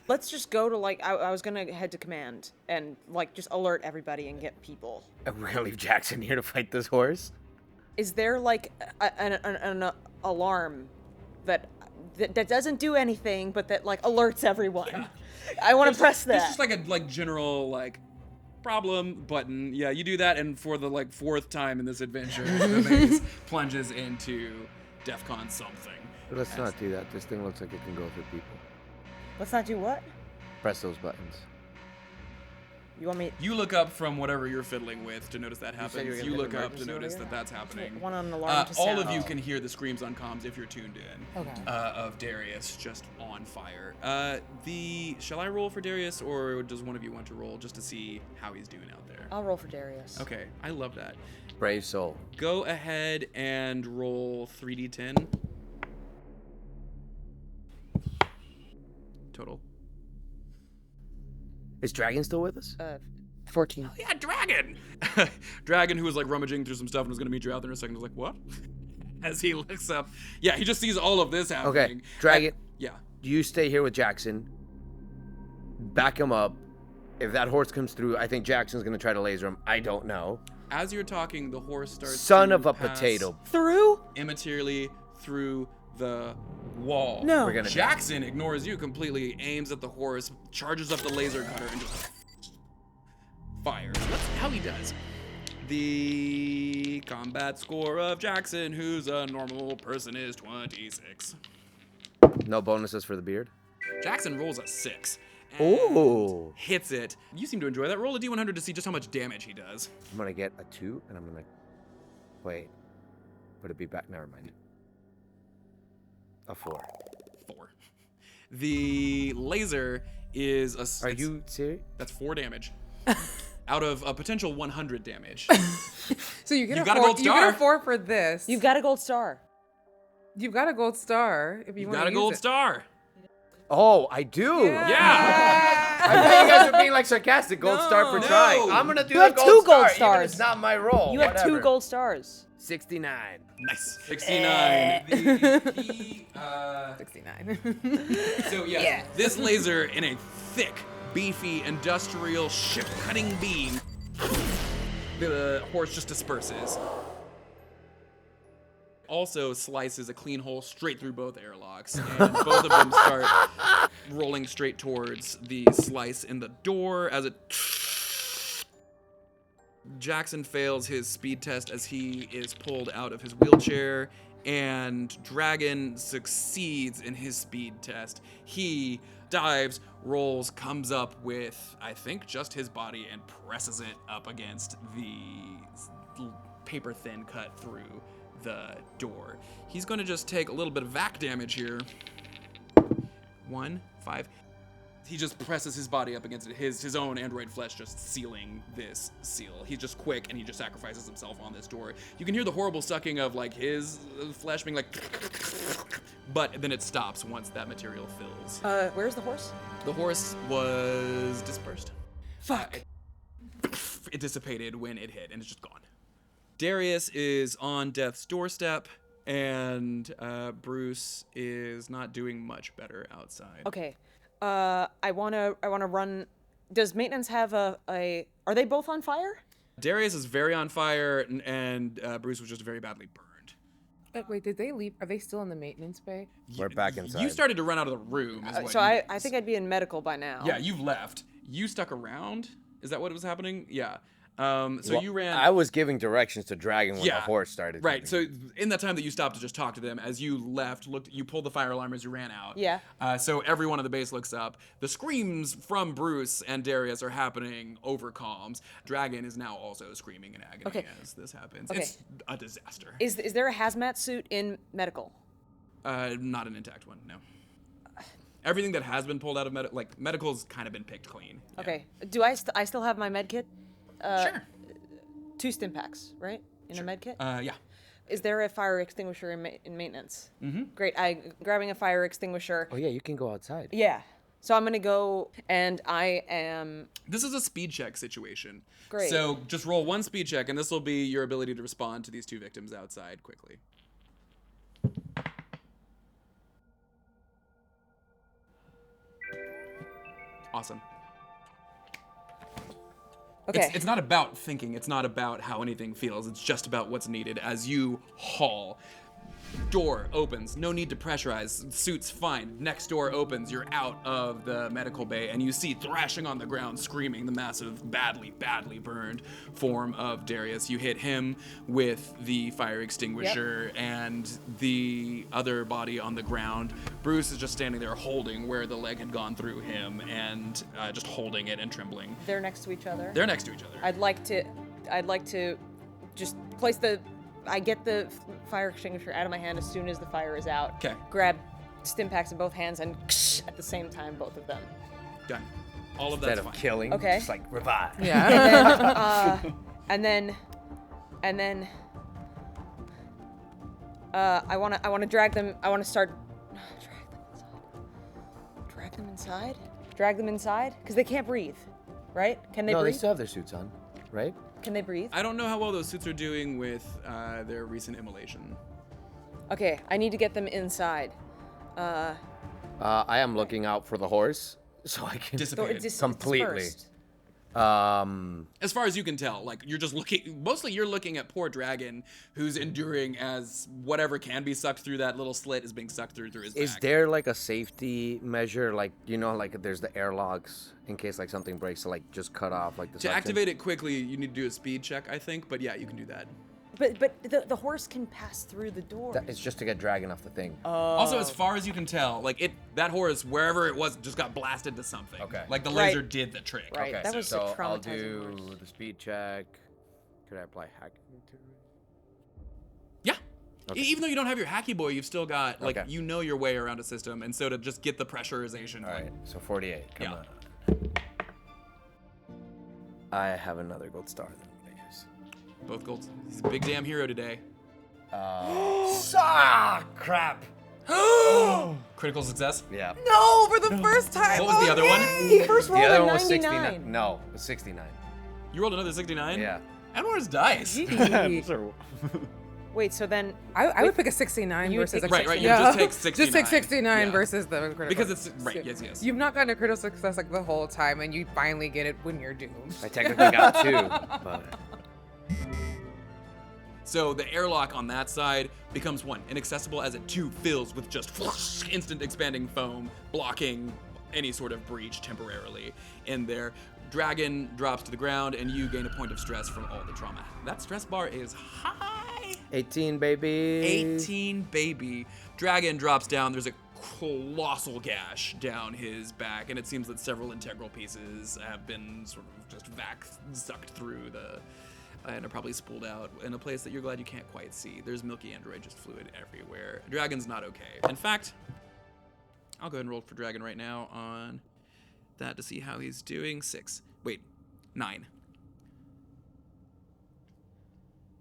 Let's just go to, like, I was gonna head to command and, like, just alert everybody and get people. We're gonna leave Jackson here to fight this horse? Is there, like, an alarm that doesn't do anything, but that, like, alerts everyone? I want to press that. It's just like a general, like, problem button. Yeah, you do that, and for the like 4th time in this adventure, the maze plunges into DEFCON something. But let's not do that. This thing looks like it can go through people. Let's not do what? Press those buttons. You want me? You look up from whatever you're fiddling with to notice that said you were happens. gonna You hit look up to emergency notice earlier? that that's happening. One on an alarm to All of sound. you can hear the screams on comms if you're tuned in. Okay. Of Darius just on fire. Shall I roll for Darius, or does one of you want to roll just to see how he's doing out there? I'll roll for Darius. Okay, I love that. Brave soul. Go ahead and roll 3d10. Total. Is Dragon still with us? 14. Yeah, Dragon! Dragon, who was like rummaging through some stuff and was gonna meet you out there in a second, was like, what? As he looks up. Yeah, he just sees all of this happening. Okay, Dragon. Yeah. You stay here with Jackson. Back him up. If that horse comes through, I think Jackson's gonna try to laser him. I don't know. As you're talking, the horse starts Son to of a pass potato. Through? immaterially through the wall. No. We're gonna Jackson ignores you completely, aims at the horse, charges up the laser cutter, and just fires. That's how he does. The combat score of Jackson, who's a normal person, is 26. No bonuses for the beard. Jackson rolls a 6. Ooh. Hits it. You seem to enjoy that. Roll a d100 to see just how much damage he does. I'm gonna get a 2, and I'm gonna wait. Would it be back? Never mind. A 4. 4. The laser is a. Are you serious? That's 4 damage. Out of a potential 100 damage. So you get You a got a 4. gold You get star. a 4 for this. You've got a gold star. You've got a gold star if you You want got to a use gold it. star. Oh, I do. Yeah. I thought you guys were being like sarcastic. Gold star for No. trying. I'm gonna do You a have gold 2 star, gold even if stars. it's not my role. You have 2 whatever. gold stars. 69. Nice. 69. The 69. So yeah, this laser in a thick, beefy, industrial, ship-cutting beam. The horse just disperses. Also slices a clean hole straight through both airlocks, and both of them start rolling straight towards the slice in the door as it. Jackson fails his speed test as he is pulled out of his wheelchair, and Dragon succeeds in his speed test. He dives, rolls, comes up with, I think, just his body and presses it up against the paper-thin cut through the door. He's going to just take a little bit of vac damage here. 1, 5. He just presses his body up against it, his own android flesh just sealing this seal. He's just quick, and he just sacrifices himself on this door. You can hear the horrible sucking of like his flesh being like, but then it stops once that material fills. Where's the horse? The horse was dispersed. Fuck. It dissipated when it hit, and it's just gone. Darius is on death's doorstep, and Bruce is not doing much better outside. Okay. I wanna run. Does maintenance have a? Are they both on fire? Darius is very on fire, and Bruce was just very badly burned. Wait, did they leave? Are they still in the maintenance bay? We're back inside. You started to run out of the room. Is what So you- I think I'd be in medical by now. Yeah, you've left. You stuck around? Is that what was happening? Yeah. So Well, you ran. I was giving directions to Dragon when Yeah. the horse started. Right. So coming. in that time that you stopped to just talk to them, as you left, you pulled the fire alarm as you ran out. Yeah. So everyone on the base looks up. The screams from Bruce and Darius are happening over comms. Dragon is now also screaming in agony Okay. as this happens. Okay. It's a disaster. Is there a hazmat suit in medical? Not an intact one, no. Everything that has been pulled out of medical's kind of been picked clean. Yeah. Okay. Do I still have my med kit? Sure. 2 stim packs, right? In a med kit? Yeah. Is there a fire extinguisher in maintenance? Mm-hmm. Great. Grabbing a fire extinguisher. Oh yeah, you can go outside. Yeah. So I'm gonna go, and I am. This is a speed check situation. Great. So just roll 1 speed check, and this will be your ability to respond to these 2 victims outside quickly. Awesome. Okay. It's not about thinking. It's not about how anything feels. It's just about what's needed as you haul. Door opens. No need to pressurize. Suit's fine. Next door opens. You're out of the medical bay, and you see thrashing on the ground, screaming, the massive, badly burned form of Darius. You hit him with the fire extinguisher, and the other body on the ground. Bruce is just standing there holding where the leg had gone through him, and just holding it and trembling. They're next to each other. They're next to each other. I'd like to just place I get the fire extinguisher out of my hand as soon as the fire is out. Okay. Grab Stimpaks in both hands and at the same time, both of them. Done. All of Instead that's of fine. killing, Okay. just like revive. Yeah. And then I want to drag them. I want to start drag them inside because they can't breathe, right? Can they No, breathe? they still have their suits on, right? Can they breathe? I don't know how well those suits are doing with their recent immolation. Okay, I need to get them inside. I am looking out for the horse, so I can Dissipated. completely. Dispersed. As far as you can tell, like you're just looking, mostly you're looking at poor Dragon, who's enduring as whatever can be sucked through that little slit is being sucked through his Is back. there like a safety measure, like like there's the airlocks in case like something breaks, to like just cut off like the To suction? activate it quickly, you need to do a speed check, I think, but yeah, you can do that. But the horse can pass through the door. It's just to get Dragon off the thing. Also, as far as you can tell, like that horse, wherever it was, just got blasted to something. Okay. Like the Right. laser did the trick. Right. Okay, That was a so I'll traumatizing do horse. the speed check. Could I apply hacking to it? Yeah. Okay. Even though you don't have your hacky boy, you've still got like Okay. you know your way around a system, and so to just get the pressurization. All right, so 48. Come Yeah. on. I have another gold star that I'm gonna use. Both golds. He's a big damn hero today. Crap. Critical success. Yeah. No, for the first time. What was the other one? He first The rolled other a one was 99. 69. No, it was 69. You rolled another 69? Yeah. Anwar's dice. Gee. Wait, so then I would pick a 69 You would versus take a Right, right. You Yeah. just take 69. Just take 69 Yeah. versus the critical. Because it's right. Yes, yes. You've not gotten a critical success like the whole time, and you finally get it when you're doomed. I technically got 2, but So the airlock on that side becomes 1, inaccessible as it 2 fills with just instant expanding foam, blocking any sort of breach temporarily in there. Dragon drops to the ground, and you gain a point of stress from all the trauma. That stress bar is high. 18, baby. 18, baby. Dragon drops down. There's a colossal gash down his back, and it seems that several integral pieces have been sort of just sucked through and are probably spooled out in a place that you're glad you can't quite see. There's milky android just fluid everywhere. Dragon's not okay. In fact, I'll go ahead and roll for Dragon right now on that to see how he's doing. 9.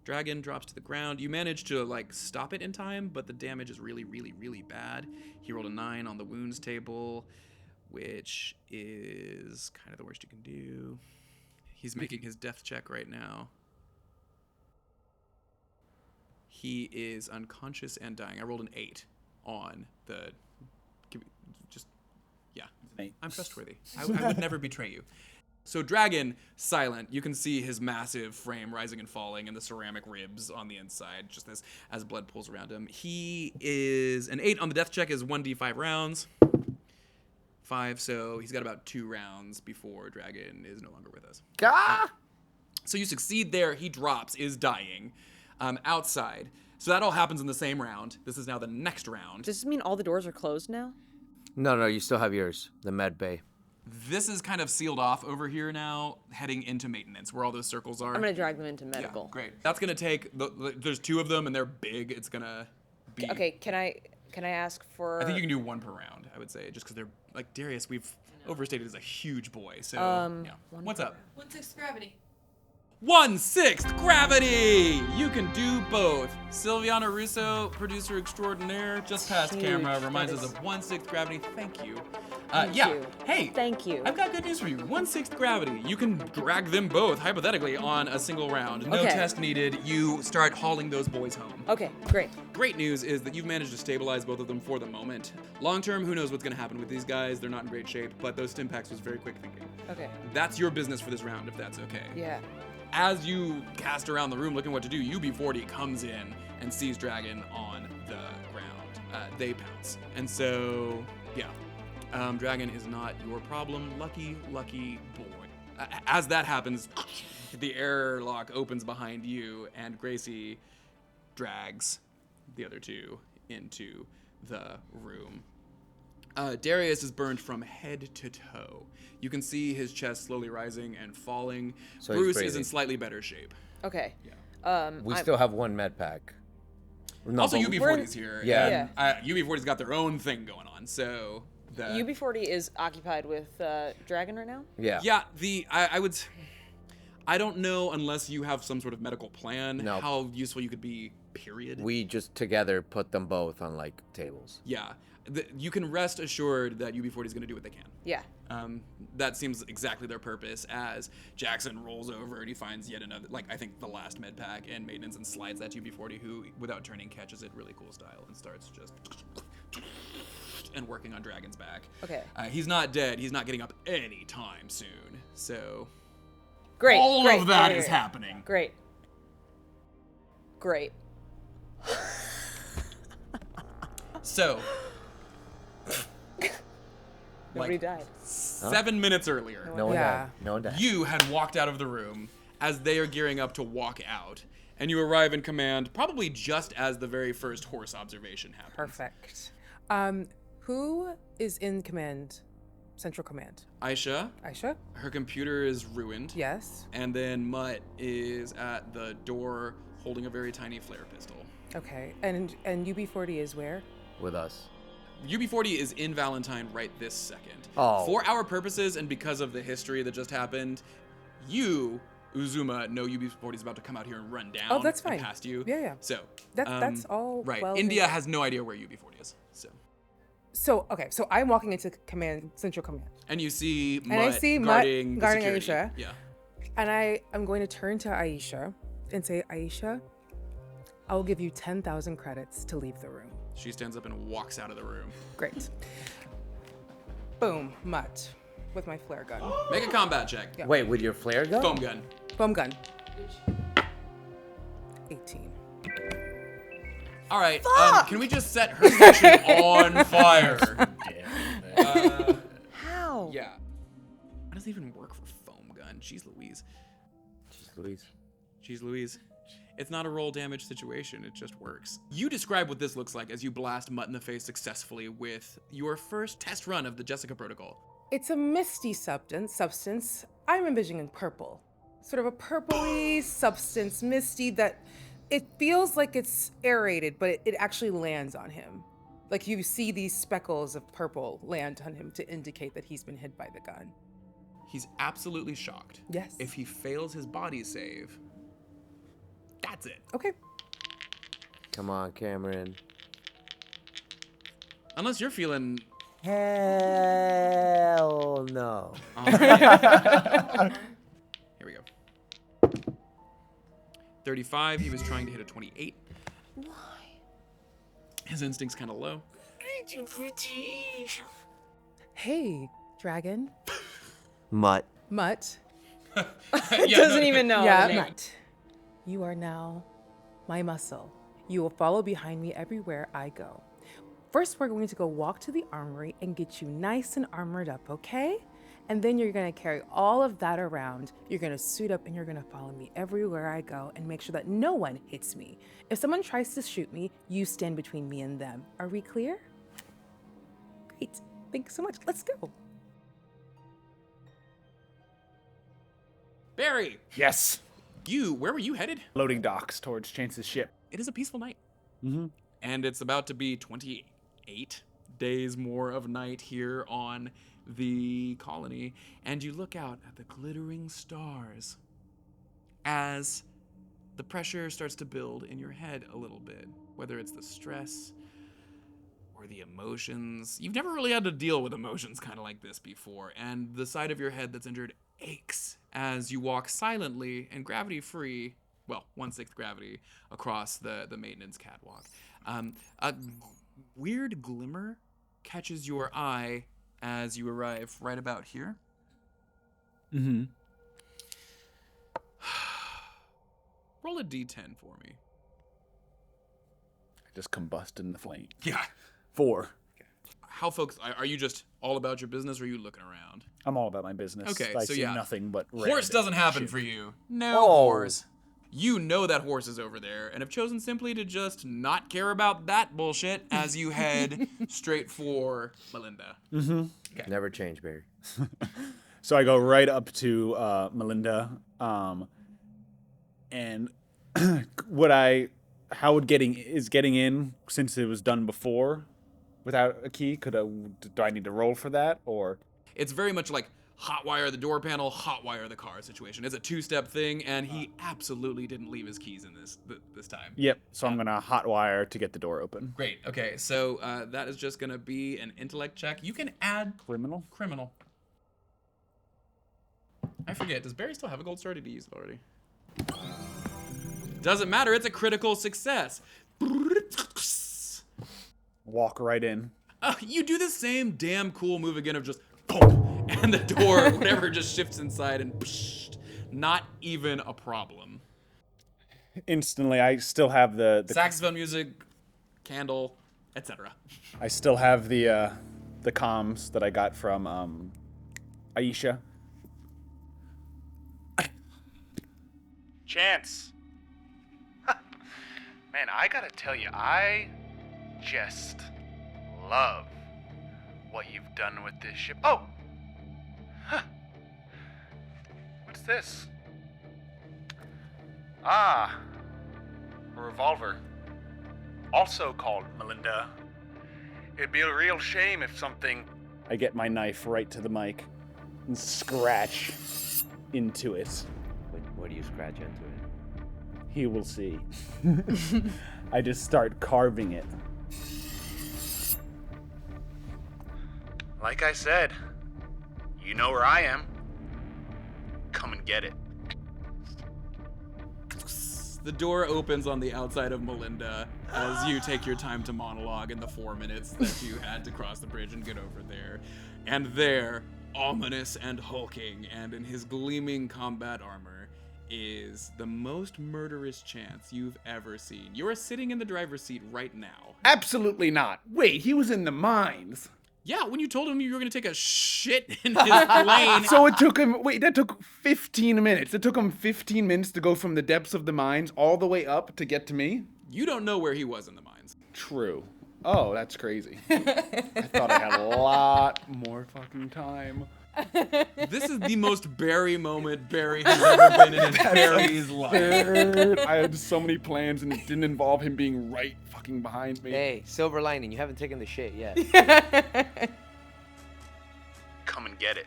Dragon drops to the ground. You manage to like stop it in time, but the damage is really, really, really bad. He rolled a 9 on the wounds table, which is kind of the worst you can do. He's making his death check right now. He is unconscious and dying. I rolled an 8 on the. Yeah. I'm trustworthy. I would never betray you. So Dragon, silent. You can see his massive frame rising and falling and the ceramic ribs on the inside, just as blood pools around him. He is an 8 on the death check is 1d5 rounds. 5, so he's got about 2 rounds before Dragon is no longer with us. Gah! So you succeed there. He drops, is dying. Outside. So that all happens in the same round. This is now the next round. does this mean all the doors are closed now? No, you still have yours. The med bay. This is kind of sealed off over here now, heading into maintenance, where all those circles are. I'm gonna drag them into medical. Yeah, great. That's gonna take. There's 2 of them, and they're big. It's gonna be. Okay, can I ask for? I think you can do 1 per round. I would say, just because they're like Darius. We've overstated as a huge boy. So yeah. What's up? 1/6 gravity. 1/6 gravity. You can do both. Silviana Russo, producer extraordinaire, just past Huge. camera, reminds That us is- of 1/6 gravity. Thank you. Thank Yeah. you. Hey. Thank you. I've got good news for you. 1/6 gravity. You can drag them both hypothetically on a single round. No Okay. test needed. You start hauling those boys home. Okay, great. Great news is that you've managed to stabilize both of them for the moment. Long term, who knows what's going to happen with these guys? They're not in great shape, but those Stimpaks was very quick thinking. Okay. That's your business for this round, if that's okay. Yeah. As you cast around the room looking what to do, UB40 comes in and sees Dragon on the they pounce. And so, yeah, dragon is not your problem. Lucky boy. As that happens, the airlock opens behind you, and Gracie drags the other two into the room. Darius is burned from head to toe. You can see his chest slowly rising and falling. So he's Bruce is breathing. in slightly better shape. Okay. We still have one med pack. No, Also, but- UB40's here. Yeah. And, UB40's got their own thing going on, so... UB40 is occupied with Dragon right now? Yeah. Yeah, I don't know unless you have some sort of medical plan No. how useful you could be, period. We just together put them both on like tables. Yeah. You can rest assured that UB40 is going to do what they can. Yeah. That seems exactly their purpose as Jackson rolls over and he finds yet another, like, I think the last med pack and maintenance and slides that to UB40, who, without turning, catches it really cool style and starts just and working on Dragon's back. Okay. He's not dead. He's not getting up any time soon. So Great. all great, of that great, is great. happening. Great. So Nobody like died. 7 minutes earlier, No one Yeah. died. No one died. you had walked out of the room as they are gearing up to walk out, and you arrive in command probably just as the very first horse observation happens. Perfect. Who is in command? Central command. Aisha, Aisha? her computer is ruined. Yes. And then Mutt is at the door holding a very tiny flare pistol. Okay. And UB40 is where? With us. UB40 is in Valentine right this second. Oh. For our purposes and because of the history that just happened, you, Uzuma, know UB40 is about to come out here and run down. Oh, that's and fine. past you. Yeah, yeah. So That's all right. well India made. has no idea where UB40 is. So I'm walking into command, central command. And you see Mutt And I see Mutt guarding guarding security. Aisha. Yeah. And I am going to turn to Aisha and say, Aisha, I will give you 10,000 credits to leave the room. She stands up and walks out of the room. Great. Boom, Mutt, with my flare gun. Make a combat check. Yeah. Wait, with your flare gun? Foam gun. Foam gun. 18. All right. Can we just set her section on fire? How? Yeah. That doesn't even work for foam gun. Jeez Louise. Jeez Louise. Jeez Louise. It's not a roll damage situation. It just works. You describe what this looks like as you blast Mutt in the face successfully with your first test run of the Jessica protocol. It's a misty substance. I'm envisioning purple. Sort of a purpley substance, misty, that it feels like it's aerated, but it actually lands on him. Like you see these speckles of purple land on him to indicate that he's been hit by the gun. He's absolutely shocked. Yes. If he fails his body save, that's it. Okay. Come on, Cameron. Unless you're feeling... Hell no. Here we go. 35. He was trying to hit a 28. Why? His instinct's kind of low. Hey, dragon. Mutt. Mutt. Doesn't even know. Yeah, the name. Mutt. You are now my muscle. You will follow behind me everywhere I go. First, we're going to go walk to the armory and get you nice and armored up, okay? And then you're going to carry all of that around. You're going to suit up and you're going to follow me everywhere I go and make sure that no one hits me. If someone tries to shoot me, you stand between me and them. Are we clear? Great. Thanks so much. Let's go. Barry, Yes. where were you headed? Loading docks towards Chance's ship. It is a peaceful night. And it's about to be 28 days more of night here on the colony. And you look out at the glittering stars as the pressure starts to build in your head a little bit, whether it's the stress or the emotions. You've never really had to deal with emotions kind of like this before, and the side of your head that's injured aches as you walk silently and gravity-free, well, 1/6 gravity, across the maintenance catwalk. A weird glimmer catches your eye as you arrive right about here. Mm-hmm. Roll a d10 for me. just combust in the flame. Yeah. 4. How folks, are you just all about your business or are you looking around? I'm all about my business. Okay, I so see yeah. nothing but Horse red doesn't happen shit. for you. No Oh. horse. You know that horse is over there and have chosen simply to just not care about that bullshit as you head straight for Melinda. Never change, Barry. So I go right up to Melinda, and getting in since it was done before without a key? Do I need to roll for that, or? It's very much like hotwire the door panel, hotwire the car situation. It's a 2-step thing, and he absolutely didn't leave his keys in this time. Yep. So I'm gonna hotwire to get the door open. Great. Okay, so that is just gonna be an intellect check. You can add Criminal. I forget. Does Barry still have a gold star? Or did he use it already? Doesn't matter. It's a critical success. Walk right in. You do the same damn cool move again of just boom, and the door, whatever, just shifts inside and psh, not even a problem. Instantly, I still have the Saxophone music, candle, etc. I still have the comms that I got from Aisha. Chance. Man, I gotta tell you, I just love what you've done with this ship. Oh! Huh. What's this? Ah, a revolver. Also called Melinda. It'd be a real shame if something... I get my knife right to the mic and scratch into it. What do you scratch into it? He will see. I just start carving it. Like I said, you know where I am. Come and get it. The door opens on the outside of Melinda as you take your time to monologue in the 4 minutes that you had to cross the bridge and get over there. And there, ominous and hulking, and in his gleaming combat armor, is the most murderous Chance you've ever seen. You are sitting in the driver's seat right now. Absolutely not. Wait, he was in the mines. Yeah, when you told him you were going to take a shit in his plane. So it took him, that took 15 minutes. It took him 15 minutes to go from the depths of the mines all the way up to get to me? You don't know where he was in the mines. True. Oh, that's crazy. I thought I had a lot more fucking time. This is the most Barry moment Barry has ever been in Barry's life. I had so many plans and it didn't involve him being right fucking behind me. Hey, silver lining, you haven't taken the shit yet. Come and get it.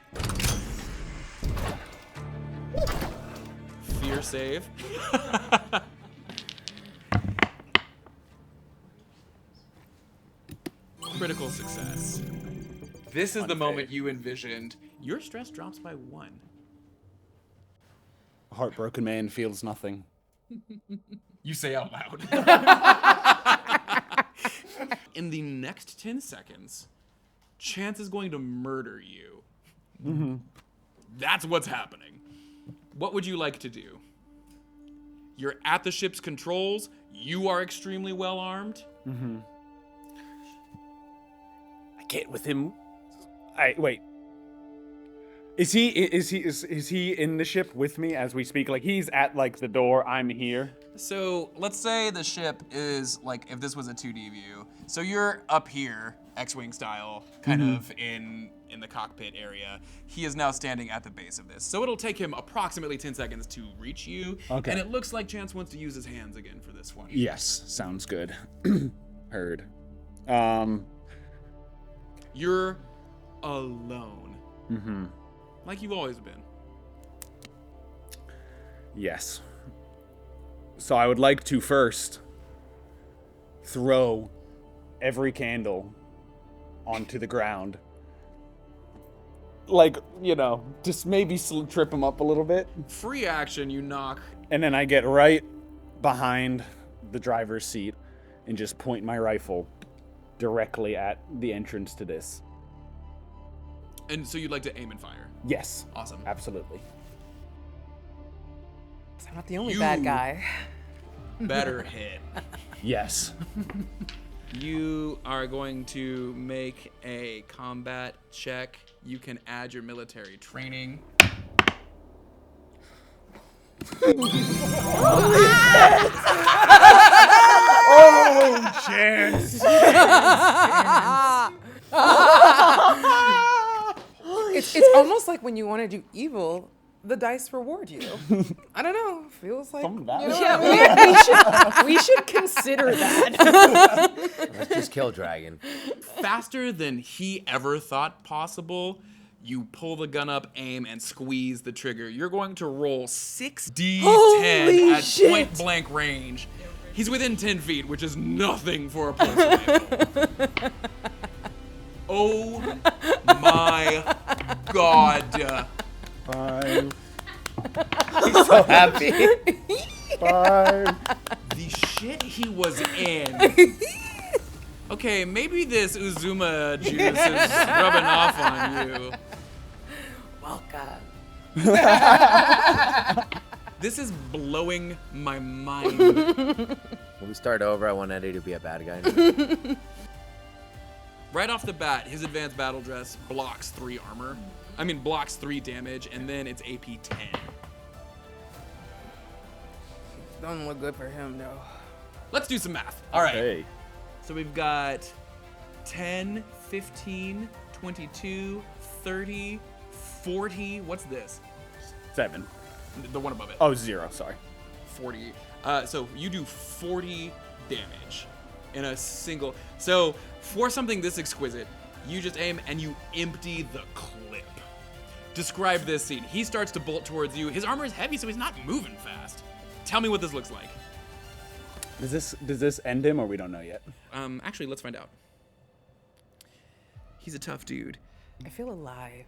Fear save. Critical success. This is the moment you envisioned. Your stress drops by 1. A heartbroken man feels nothing. You say out loud. In the next 10 seconds, Chance is going to murder you. Mm-hmm. That's what's happening. What would you like to do? You're at the ship's controls. You are extremely well armed. Mm-hmm. I get with him. Wait. Is he in the ship with me as we speak? Like he's at like the door, I'm here. So let's say the ship is like, if this was a 2D view. So you're up here, X-Wing style, kind of in the cockpit area. He is now standing at the base of this. So it'll take him approximately 10 seconds to reach you. Okay. And it looks like Chance wants to use his hands again for this one. Yes, sounds good. Heard. You're alone. Mm-hmm. Like you've always been. Yes. So I would like to first throw every candle onto the ground. Like, just maybe trip him up a little bit. Free action, you knock. And then I get right behind the driver's seat and just point my rifle directly at the entrance to this. And so you'd like to aim and fire. Yes. Awesome. Absolutely. I'm not the only You- bad guy. Better hit. Yes. You are going to make a combat check. You can add your military training. Oh, chance. It's almost like when you want to do evil, the dice reward you. I don't know. Feels like Something about it. Yeah, we should consider that. Let's just kill Dragon. Faster than he ever thought possible, you pull the gun up, aim, and squeeze the trigger. You're going to roll 6d10 Holy at shit. point blank range. He's within 10 feet, which is nothing for a pulse rifle. Oh my god. 5. He's so happy. 5. The shit he was in. Okay, maybe this Uzuma juice is rubbing off on you. welcome. This is blowing my mind. When we start over, I want Eddie to be a bad guy. Right off the bat, his advanced battle dress blocks 3 armor. I mean, blocks 3 damage, and then it's AP 10. Don't look good for him, though. Let's do some math. All right. Hey. So we've got 10, 15, 22, 30, 40. What's this? 7. The one above it. Oh, 0. Sorry. 40. So you do 40 damage in a single. So for something this exquisite, you just aim and you empty the clip. Describe this scene. He starts to bolt towards you. His armor is heavy, so he's not moving fast. Tell me what this looks like. Does this end him, or we don't know yet? Actually, let's find out. He's a tough dude. I feel alive.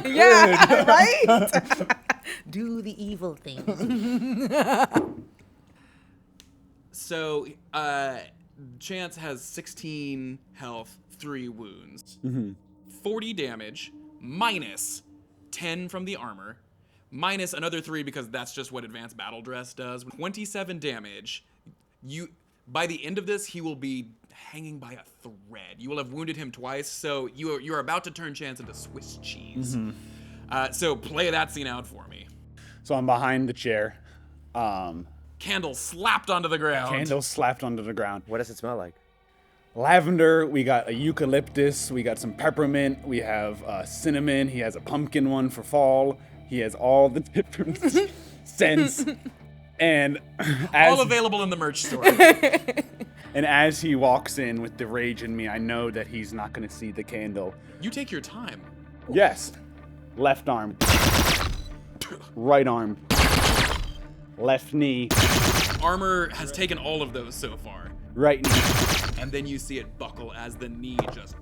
Yeah, right? Do the evil thing. So, Chance has 16 health, 3 wounds, 40 damage, minus 10 from the armor, minus another 3 because that's just what advanced battle dress does. 27 damage. By the end of this, he will be hanging by a thread. You will have wounded him twice, so you are about to turn Chance into Swiss cheese. So play that scene out for me. So I'm behind the chair. Candle slapped onto the ground. Candle slapped onto the ground. What does it smell like? Lavender, we got a eucalyptus, we got some peppermint, we have cinnamon, he has a pumpkin one for fall, he has all the different scents. And All available in the merch store. And as he walks in with the rage in me, I know that he's not going to see the candle. You take your time. Yes. Left arm. Right arm. Left knee. Armor has taken all of those so far. Right knee. And then you see it buckle as the knee just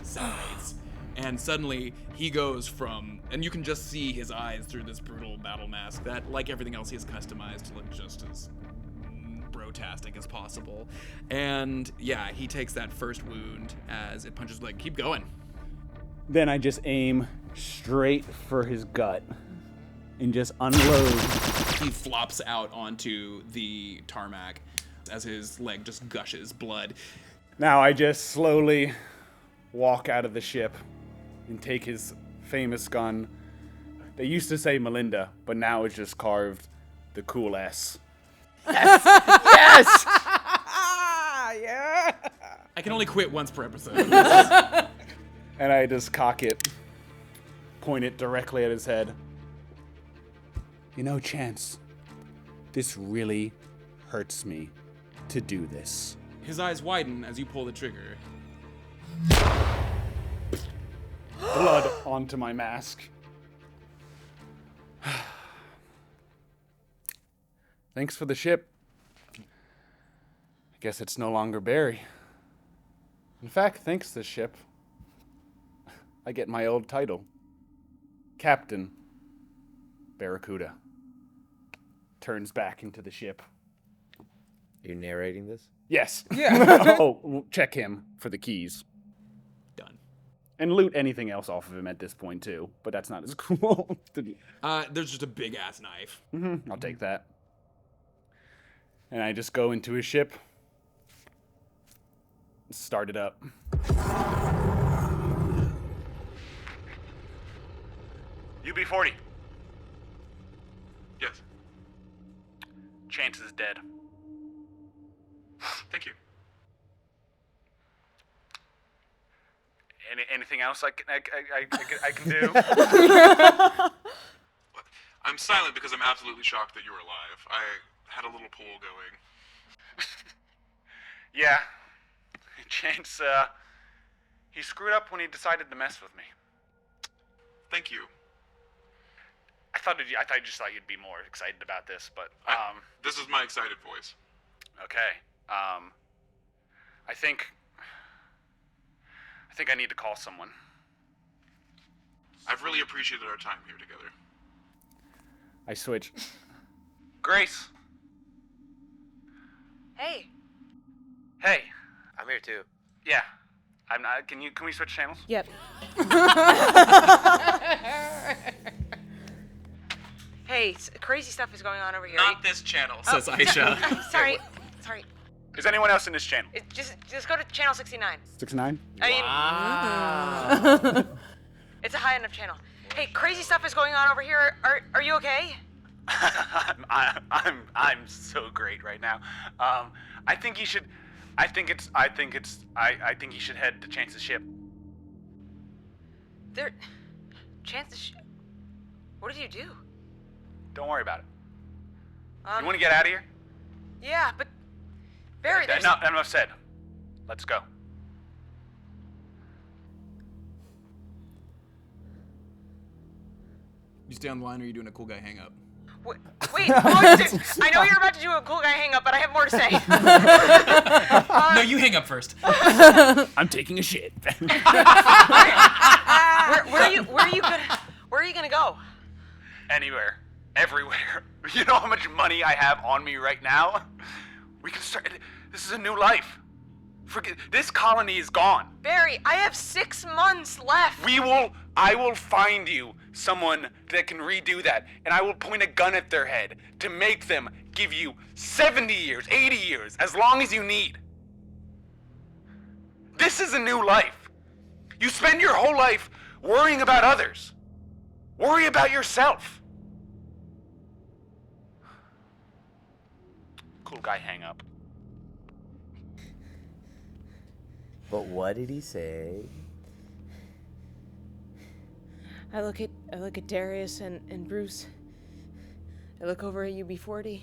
separates. And suddenly he goes from, and you can just see his eyes through this brutal battle mask that, like everything else, he has customized to look just as brotastic as possible. And yeah, he takes that first wound as it punches his leg. Keep going. Then I just aim straight for his gut and just unload. He flops out onto the tarmac as his leg just gushes blood. Now I just slowly walk out of the ship and take his famous gun. They used to say Melinda, but now it's just carved the cool S. Yes! Yeah. I can only quit once per episode. And I just cock it, point it directly at his head. You know, Chance, this really hurts me to do this. His eyes widen as you pull the trigger. Blood onto my mask. Thanks for the ship. I guess it's no longer Barry. In fact, thanks to this ship, I get my old title. Captain Barracuda. Turns back into the ship. Are you narrating this? Yes. Yeah. Oh, check him for the keys. Done. And loot anything else off of him at this point, too. But that's not as cool to do. There's just a big ass knife. I'll take that. And I just go into his ship, start it up. UB-40. Yes. Chance is dead. Thank you. Anything else I can do? I'm silent because I'm absolutely shocked that you're alive. I had a little poll going. Yeah. Chance, he screwed up when he decided to mess with me. Thank you. I just thought you'd be more excited about this, but This is my excited voice. okay. I think I need to call someone. I've really appreciated our time here together. I switch. Grace. Hey. Hey. I'm here too. Yeah. I'm not. Can we switch channels? Yep. Hey, crazy stuff is going on over here. Not this channel, says Aisha. Sorry. Is anyone else in this channel? Just go to channel 69. 69? I mean, it's a high enough channel. Hey, crazy stuff is going on over here. Are you okay? I'm so great right now. I think you should. I think you should head to Chance's ship. Chances. What did you do? Don't worry about it. You want to get out of here? Yeah, but Barry, there's... Enough said. Let's go. You stay on the line, or are you doing a cool guy hang up? Wait, I know you're about to do a cool guy hang up, but I have more to say. No, you hang up first. I'm taking a shit. Where are you gonna go? Anywhere. Everywhere. You know how much money I have on me right now? We can start. This is a new life. Forget. This colony is gone. Barry, I have 6 months left. I will find you someone that can redo that, and I will point a gun at their head to make them give you 70 years, 80 years, as long as you need. This is a new life. You spend your whole life worrying about others. Worry about yourself. Cool guy hang up. But what did he say? I look at Darius and Bruce. I look over at UB-40.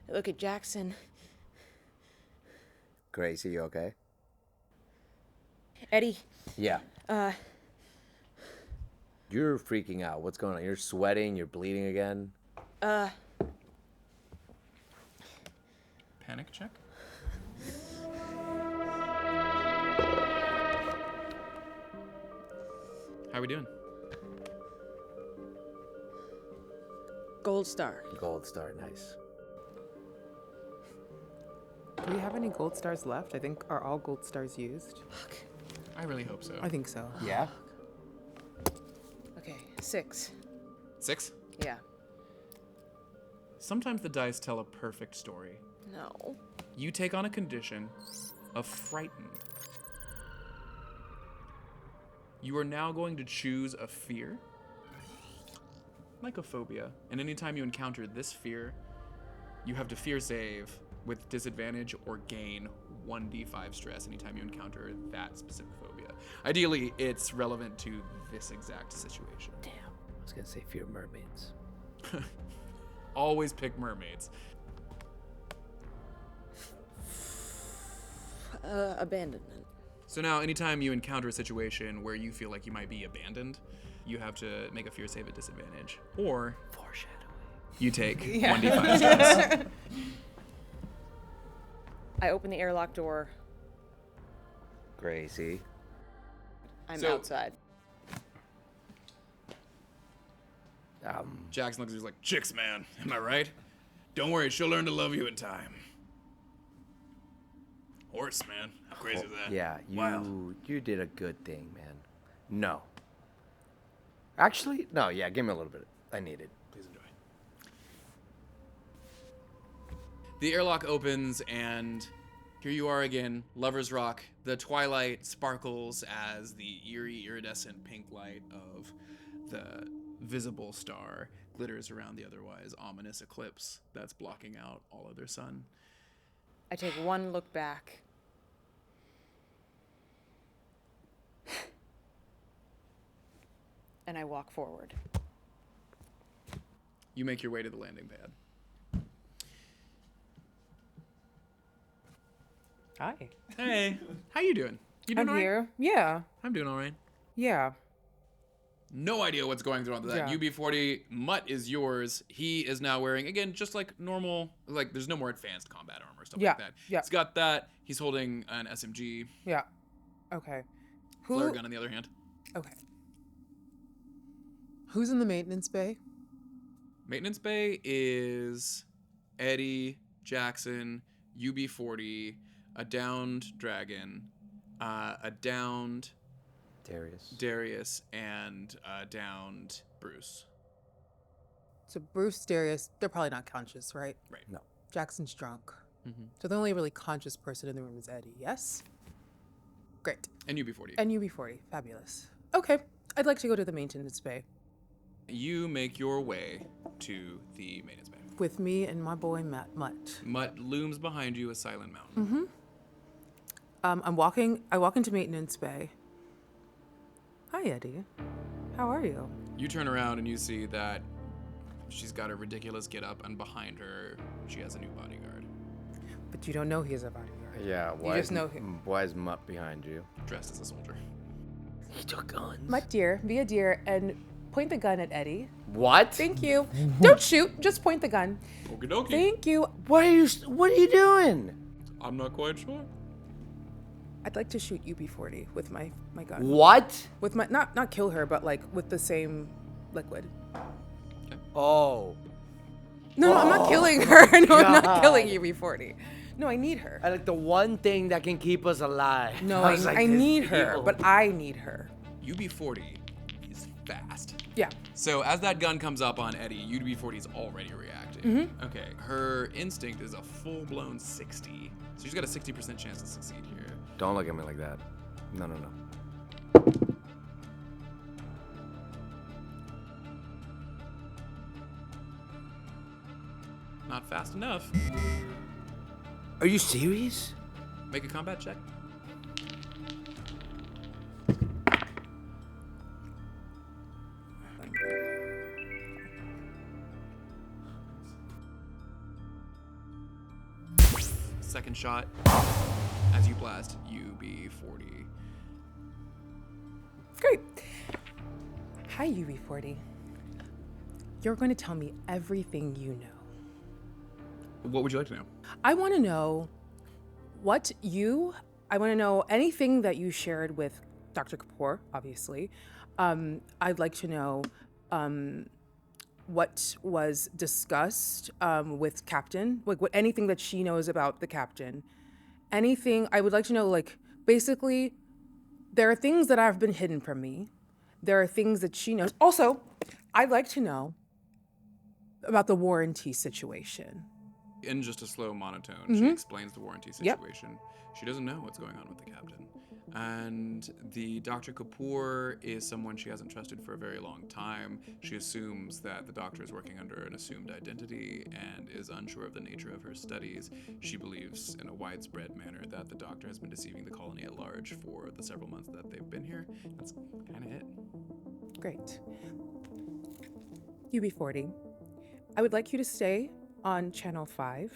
I look at Jackson. Grace, are you okay? Eddie. Yeah. You're freaking out. What's going on? You're sweating. You're bleeding again. Panic check? How are we doing? Gold star. Gold star, nice. Do we have any gold stars left? I think are all gold stars used? I really hope so. I think so. Yeah. Okay, 6. 6? Yeah. Sometimes the dice tell a perfect story. No. You take on a condition of frighten. You are now going to choose a fear, like a phobia, and anytime you encounter this fear, you have to fear save with disadvantage or gain 1d5 stress anytime you encounter that specific phobia. Ideally, it's relevant to this exact situation. Damn. I was gonna say fear mermaids. Always pick mermaids. Abandonment. So now, anytime you encounter a situation where you feel like you might be abandoned, you have to make a fear save at disadvantage. Or Foreshadowing. you take 1d5 stress. I open the airlock door. Gracie. I'm So- outside. Jackson looks at you like, chicks, man. Am I right? Don't worry, she'll learn to love you in time. Horse, man. How crazy is that? Yeah, Wild. you did a good thing, man. No. Actually, no, yeah, give me a little bit. I need it. Please enjoy. The airlock opens, and here you are again, Lover's Rock. The twilight sparkles as the eerie, iridescent pink light of the visible star glitters around the otherwise ominous eclipse that's blocking out all other sun. I take one look back. And I walk forward. You make your way to the landing pad. Hi. Hey, how you doing? You doing I'm all right? here. Yeah. I'm doing all right. Yeah. No idea what's going through that. Yeah. UB40, Mutt is yours. He is now wearing, again, just like normal, like there's no more advanced combat armor, stuff Yeah, like that. yeah. He's got that. He's holding an SMG. Yeah. Okay. Flare gun on the other hand. Okay. Who's in the maintenance bay? Maintenance bay is Eddie, Jackson, UB40, a downed dragon, a downed Darius, and a downed Bruce. So Bruce, Darius, they're probably not conscious, right? Right. No. Jackson's drunk. Mm-hmm. So the only really conscious person in the room is Eddie, yes? Great. And UB40. And UB40, fabulous. Okay, I'd like to go to the maintenance bay You make your way to the maintenance bay. with me and my boy Mutt. Mutt looms behind you, a silent mountain. I walk into maintenance bay. Hi, Eddie. How are you? You turn around and you see that she's got a ridiculous get-up, and behind her, she has a new bodyguard, But you don't know he is a bodyguard. Yeah, You just know him. Why is Mutt behind you? dressed as a soldier. He took guns. Mutt, dear, be a dear and point the gun at Eddie. What? Thank you. Don't shoot, just point the gun. Okie dokie. Thank you. What are you doing? I'm not quite sure. I'd like to shoot UB40 with my gun. What? With my not kill her, but like with the same liquid. Oh. No, I'm not killing her. No, I'm not killing UB40. No, I need her. I like the one thing that can keep us alive. No, was like, I this need her, evil. but I need her. UB40 is fast. Yeah. So as that gun comes up on Eddie, UB40 is already reacting. Okay, her instinct is a full-blown 60. So she's got a 60% chance to succeed here. Don't look at me like that. No. Not fast enough. Are you serious? Make a combat check. Second shot as you blast UB40. Great. Hi, UB40. You're going to tell me everything you know. What would you like to know? I want to know I want to know anything that you shared with Dr. Kapoor, obviously. I'd like to know what was discussed with Captain, like anything that she knows about the Captain. Anything, I would like to know, like, basically, there are things that have been hidden from me. There are things that she knows. Also, I'd like to know about the warranty situation. In just a slow monotone, she explains the warranty Yep. situation. She doesn't know what's going on with the captain. And the Dr. Kapoor is someone she hasn't trusted for a very long time. She assumes that the doctor is working under an assumed identity and is unsure of the nature of her studies. She believes in a widespread manner that the doctor has been deceiving the colony at large for the several months that they've been here. That's kind of it. Great. UB40, I would like you to stay on Channel 5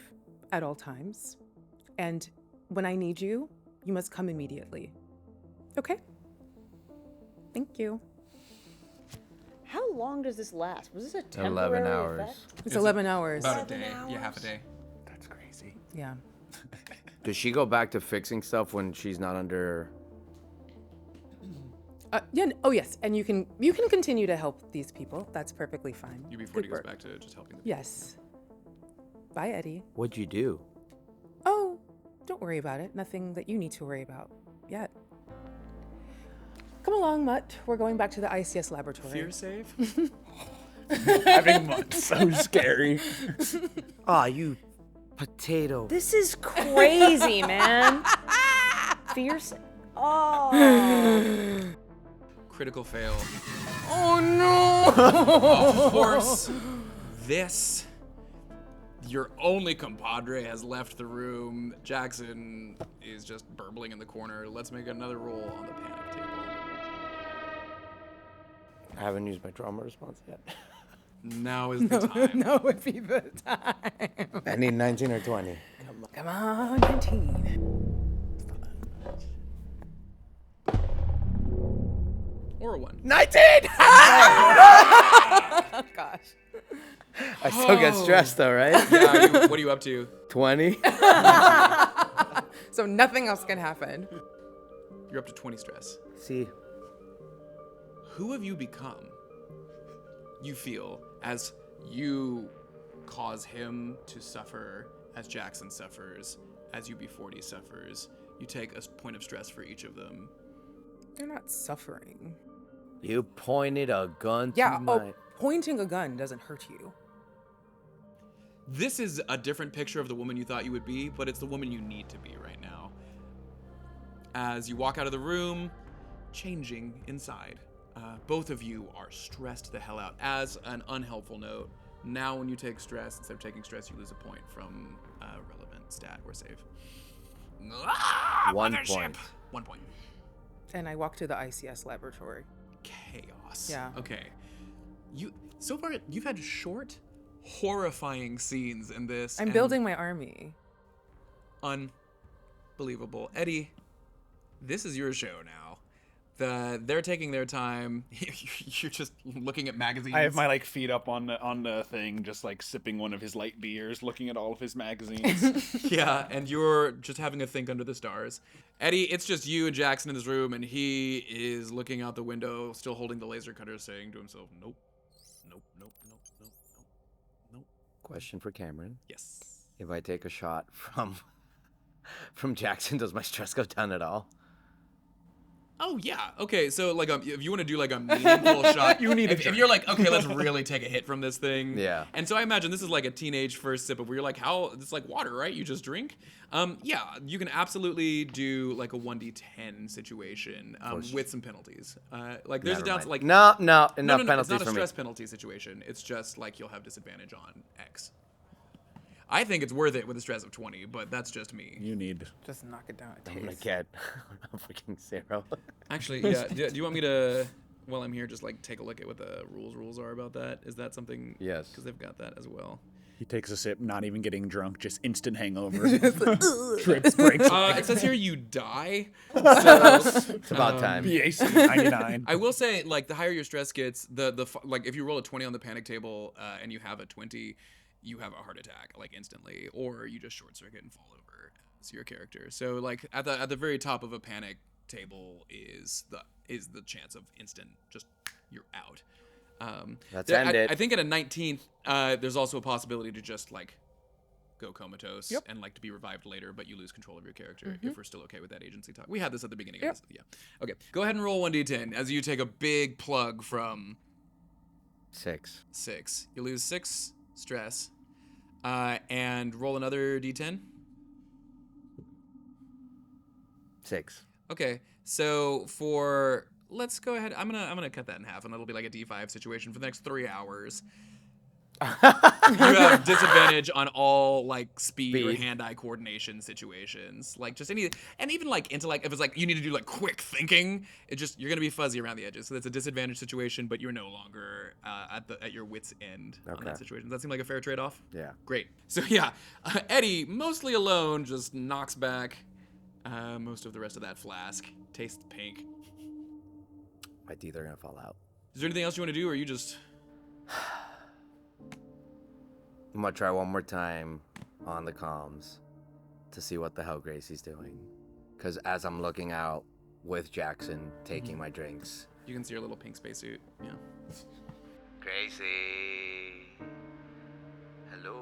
at all times. And when I need you, you must come immediately. Okay? Thank you. How long does this last? Was this a 11 temporary hours. effect? It's 11 hours. About a day. Yeah, half a day. That's crazy. Yeah. Does she go back to fixing stuff when she's not under? Oh yes, and you can continue to help these people. That's perfectly fine. UB40 Good goes work. back to just helping them. Yes. Bye, Eddie. What'd you do? Oh, don't worry about it. Nothing that you need to worry about yet. Come along, Mutt. We're going back to the ICS laboratory. Fear save? Having Mutt, so scary. Ah, you Potato. This is crazy, man. Fierce. Oh. Critical fail. Oh no! Of course, your only compadre has left the room. Jackson is just burbling in the corner. Let's make another roll on the panic table. I haven't used my trauma response yet. Now is the time. No would be the time. I need 19 or 20. Come on, 19. Or a 1. 19! Oh, gosh. I still get stressed though, right? Yeah, what are you up to? 20? So nothing else can happen. You're up to 20 stress. See. Who have you become? You feel as you cause him to suffer, as Jackson suffers, as UB40 suffers. You take a point of stress for each of them. They're not suffering. You pointed a gun to Yeah, my... pointing a gun doesn't hurt you. This is a different picture of the woman you thought you would be, but it's the woman you need to be right now. As you walk out of the room, changing inside. Both of you are stressed the hell out. As an unhelpful note, now when you take stress, instead of taking stress, you lose a point from relevant stat or save. 1 Mothership! point. 1 point. And I walk to the ICS laboratory. Chaos. Yeah. Okay. So far, you've had short, horrifying scenes in this. I'm and building my army. Unbelievable. Eddie, this is your show now. They're taking their time. You're just looking at magazines. I have my feet up on the thing, just sipping one of his light beers, looking at all of his magazines. Yeah, and you're just having a think under the stars. Eddie, it's just you and Jackson in this room, and he is looking out the window, still holding the laser cutter, saying to himself, nope, nope, nope, nope, nope, nope, nope. Question for Cameron. Yes. If I take a shot from Jackson, does my stress go down at all? Oh yeah. Okay. So if you want to do a meaningful shot, You need a if drink. you're okay, let's really take a hit from this thing. Yeah. And so I imagine this is a teenage first sip of where you're how it's like water, right? You just drink. Yeah, you can absolutely do a 1d10 situation with some penalties. There's a down to No, enough no, penalties it's not a for me. stress penalty situation. It's just you'll have disadvantage on X. I think it's worth it with a stress of 20, but that's just me. You need. Just knock it down a I'm gonna taste. get a freaking 0. Actually, yeah. Do you want me to, while I'm here, just take a look at what the rules are about that? Is that something? Yes. Because they've got that as well. He takes a sip, not even getting drunk, just instant hangover. Trips, breaks. It says here you die. So, It's about time. BAC 99. I will say, the higher your stress gets, if you roll a 20 on the panic table and you have a 20, you have a heart attack instantly, or you just short circuit and fall over as your character. So at the very top of a panic table is the chance of instant, just you're out. Let's end it. I think at a 19th, there's also a possibility to just go comatose and to be revived later, but you lose control of your character if we're still okay with that agency talk. We had this at the beginning. Of this. Yeah. Okay. Go ahead and roll 1d10 as you take a big plug from 6. 6. You lose 6 stress, and roll another d10. 6. Okay. So let's go ahead. I'm gonna cut that in half, and that'll be a D5 situation for the next 3 hours. You have disadvantage on all speed or hand-eye coordination situations, just any, and even intellect. If it's you need to do quick thinking, you're gonna be fuzzy around the edges. So that's a disadvantage situation, but you're no longer at your wit's end on that situation. Does that seem like a fair trade-off? Yeah. Great. So yeah, Eddie, mostly alone, just knocks back most of the rest of that flask. Tastes pink. My teeth are gonna fall out. Is there anything else you want to do, or are you just? I'm gonna try one more time on the comms to see what the hell Gracie's doing. Because as I'm looking out with Jackson taking my drinks, You can see her little pink spacesuit. Yeah. Gracie, hello.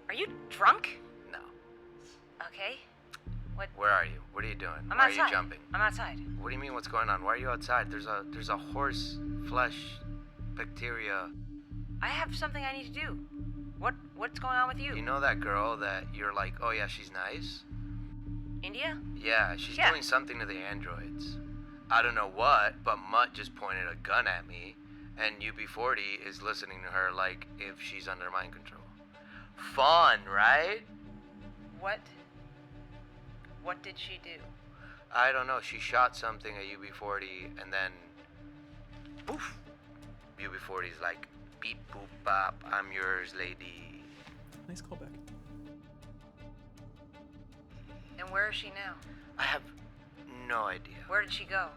Are you drunk? No. Okay. Where are you? What are you doing? I'm Why outside. are you jumping? I'm outside. What do you mean? What's going on? Why are you outside? There's a horse flesh bacteria. I have something I need to do. What's going on with you? You know that girl that you're like, oh yeah, she's nice? India? Yeah, she's Yeah. doing something to the androids. I don't know what, but Mutt just pointed a gun at me, and UB40 is listening to her like if she's under mind control. Fun, right? What did she do? I don't know. She shot something at UB40, and then poof. UB40's like, beep boop bop, I'm yours, lady. Nice callback. And where is she now? I have no idea. Where did she go?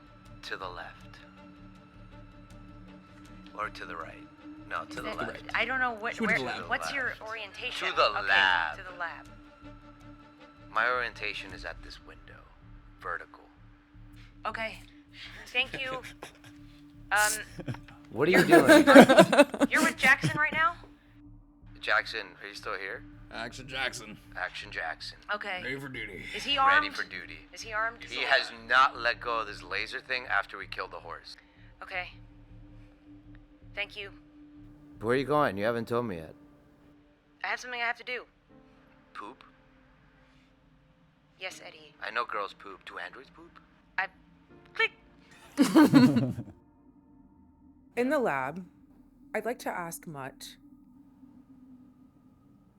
To the left. Or to the right. No, to the That- left. I don't know She went to the lab. what's your To orientation? the Okay, lab. To the lab. My orientation is at this window. Vertical. Okay. Thank you. What are you doing? You're with Jackson right now? Jackson, are you still here? Action Jackson. Action Jackson. Okay. Ready for duty. Is he armed? Ready for duty. Is he armed? He has not let go of this laser thing after we killed the horse. Okay. Thank you. Where are you going? You haven't told me yet. I have something I have to do. Poop? Yes, Eddie. I know girls poop. Do androids poop? Click. In the lab, I'd like to ask Mutt,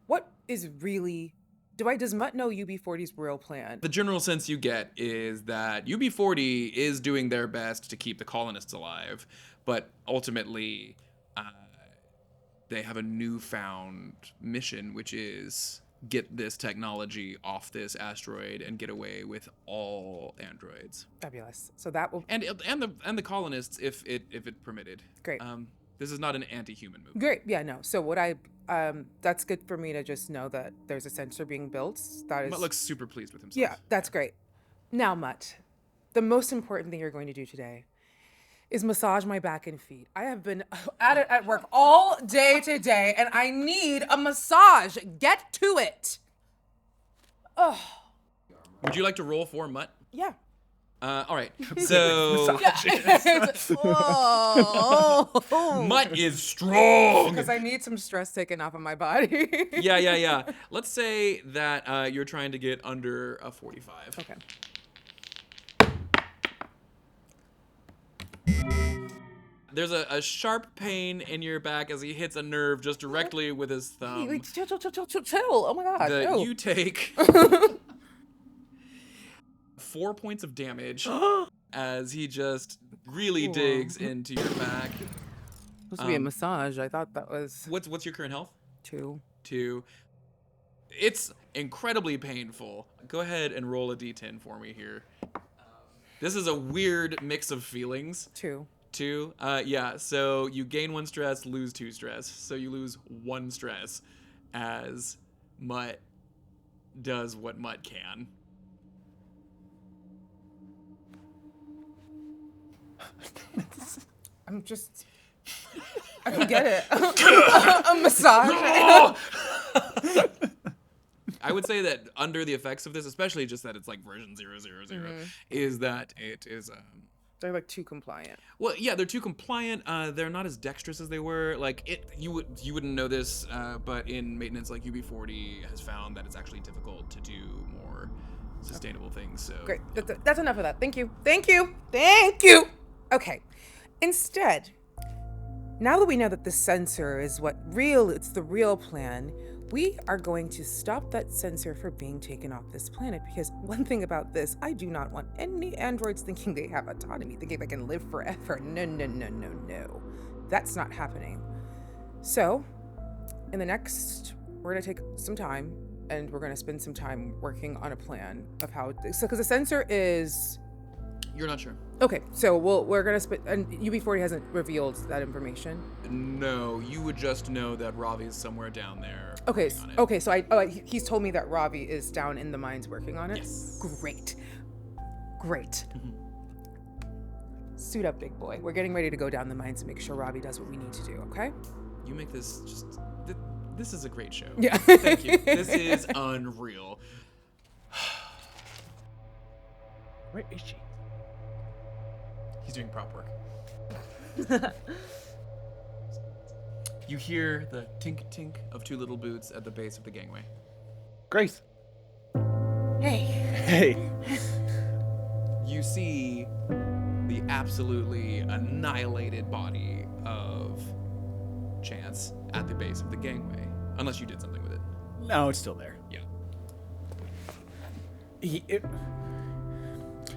what is really... Does Mutt know UB40's real plan? The general sense you get is that UB40 is doing their best to keep the colonists alive, but ultimately they have a newfound mission, which is get this technology off this asteroid and get away with all androids Fabulous. So that will... and the colonists if it permitted. Great. This is not an anti-human movement. Great. Yeah, no. So what that's good for me to just know that there's a sensor being built. That is... Mutt looks super pleased with himself. Yeah, that's great. Now, Mutt, the most important thing you're going to do today is massage my back and feet. I have been at it at work all day today, and I need a massage. Get to it. Oh, Would you like to roll for Mutt? yeah. All right. So Oh. Mutt is strong. Because I need some stress taken off of my body. Yeah. Let's say that you're trying to get under a 45. Okay. There's a sharp pain in your back as he hits a nerve just directly with his thumb. Wait, chill. Oh my God. No. You take 4 points of damage as he just really digs into your back. Supposed to be a massage. I thought that was What's your current health? 2. 2. It's incredibly painful. Go ahead and roll a d10 for me here. This is a weird mix of feelings. 2. 2. Yeah, so you gain 1 stress, lose 2 stress. So you lose 1 stress as Mutt does what Mutt can. I don't get it. A massage. I would say that under the effects of this, especially just that it's like version 000, is that it is They're like too compliant. well, yeah, they're too compliant. They're not as dexterous as they were. Like you wouldn't know this, but in maintenance, like UB40 has found that it's actually difficult to do more sustainable things. So Great. That's enough of that. Thank you. Okay. Instead, now that we know that the sensor is it's the real plan, we are going to stop that sensor from being taken off this planet, because one thing about this, I do not want any androids thinking they have autonomy, thinking they can live forever. No. That's not happening. So, we're going to take some time, and we're going to spend some time working on a plan of how, because the sensor is... you're not sure. Okay, so we're going to spend, and UB40 hasn't revealed that information. No, you would just know that Ravi is somewhere down there. Okay, working on it. okay, so he's told me that Ravi is down in the mines working on it. Yes. Great. Suit up, big boy. We're getting ready to go down the mines to make sure Ravi does what we need to do, okay? You make this just. This is a great show. Yeah. Thank you. This is unreal. Where is she? He's doing prop work. You hear the tink-tink of two little boots at the base of the gangway. Grace. Hey. Hey. You see the absolutely annihilated body of Chance at the base of the gangway. Unless you did something with it. No, it's still there. Yeah. It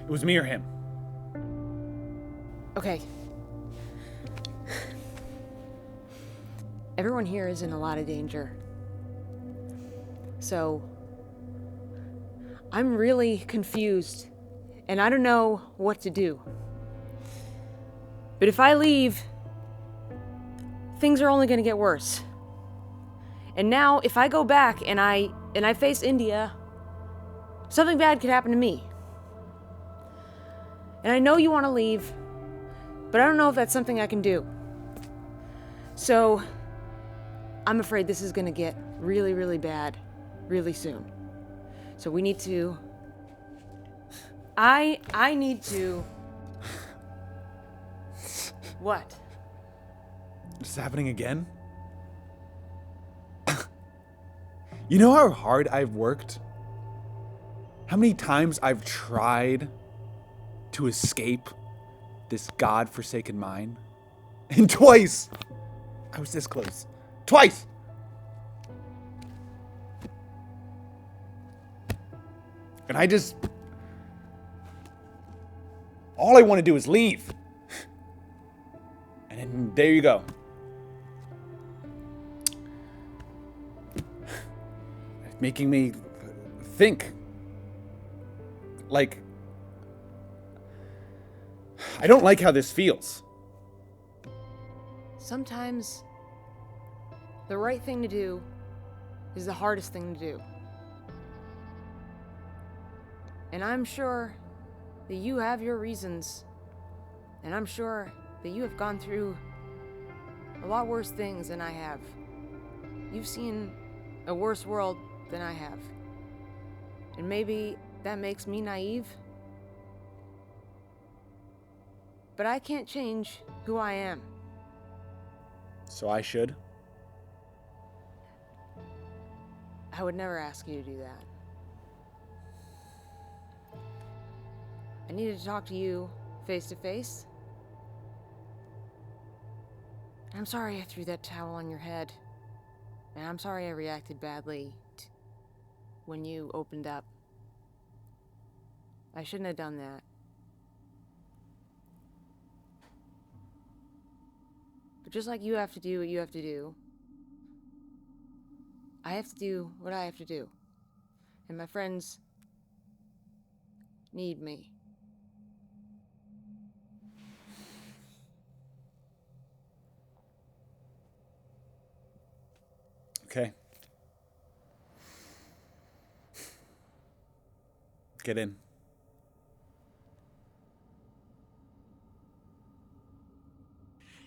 was me or him. Okay. Everyone here is in a lot of danger. So, I'm really confused, and I don't know what to do. But if I leave, things are only gonna get worse. And now, if I go back and I face India, something bad could happen to me. And I know you want to leave, but I don't know if that's something I can do. So, I'm afraid this is gonna get really, really bad, really soon. So we need to... I need to... What? This is happening again? You know how hard I've worked? How many times I've tried to escape this godforsaken mine? And twice! I was this close. Twice! And I just... all I want to do is leave. And then there you go. Making me think. Like... I don't like how this feels. Sometimes the right thing to do is the hardest thing to do. And I'm sure that you have your reasons. And I'm sure that you have gone through a lot worse things than I have. You've seen a worse world than I have. And maybe that makes me naive. But I can't change who I am. So I should? I would never ask you to do that. I needed to talk to you face to face. I'm sorry I threw that towel on your head. And I'm sorry I reacted badly when you opened up. I shouldn't have done that. But just like you have to do what you have to do, I have to do what I have to do. And my friends need me. Okay. Get in.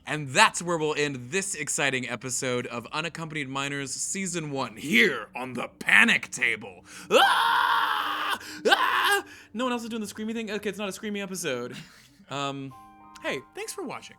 And that's where we'll end this exciting episode of Unaccompanied Minors Season 1 here on the Panic Table. Ah! Ah! No one else is doing the screamy thing? Okay, it's not a screamy episode. Hey, thanks for watching.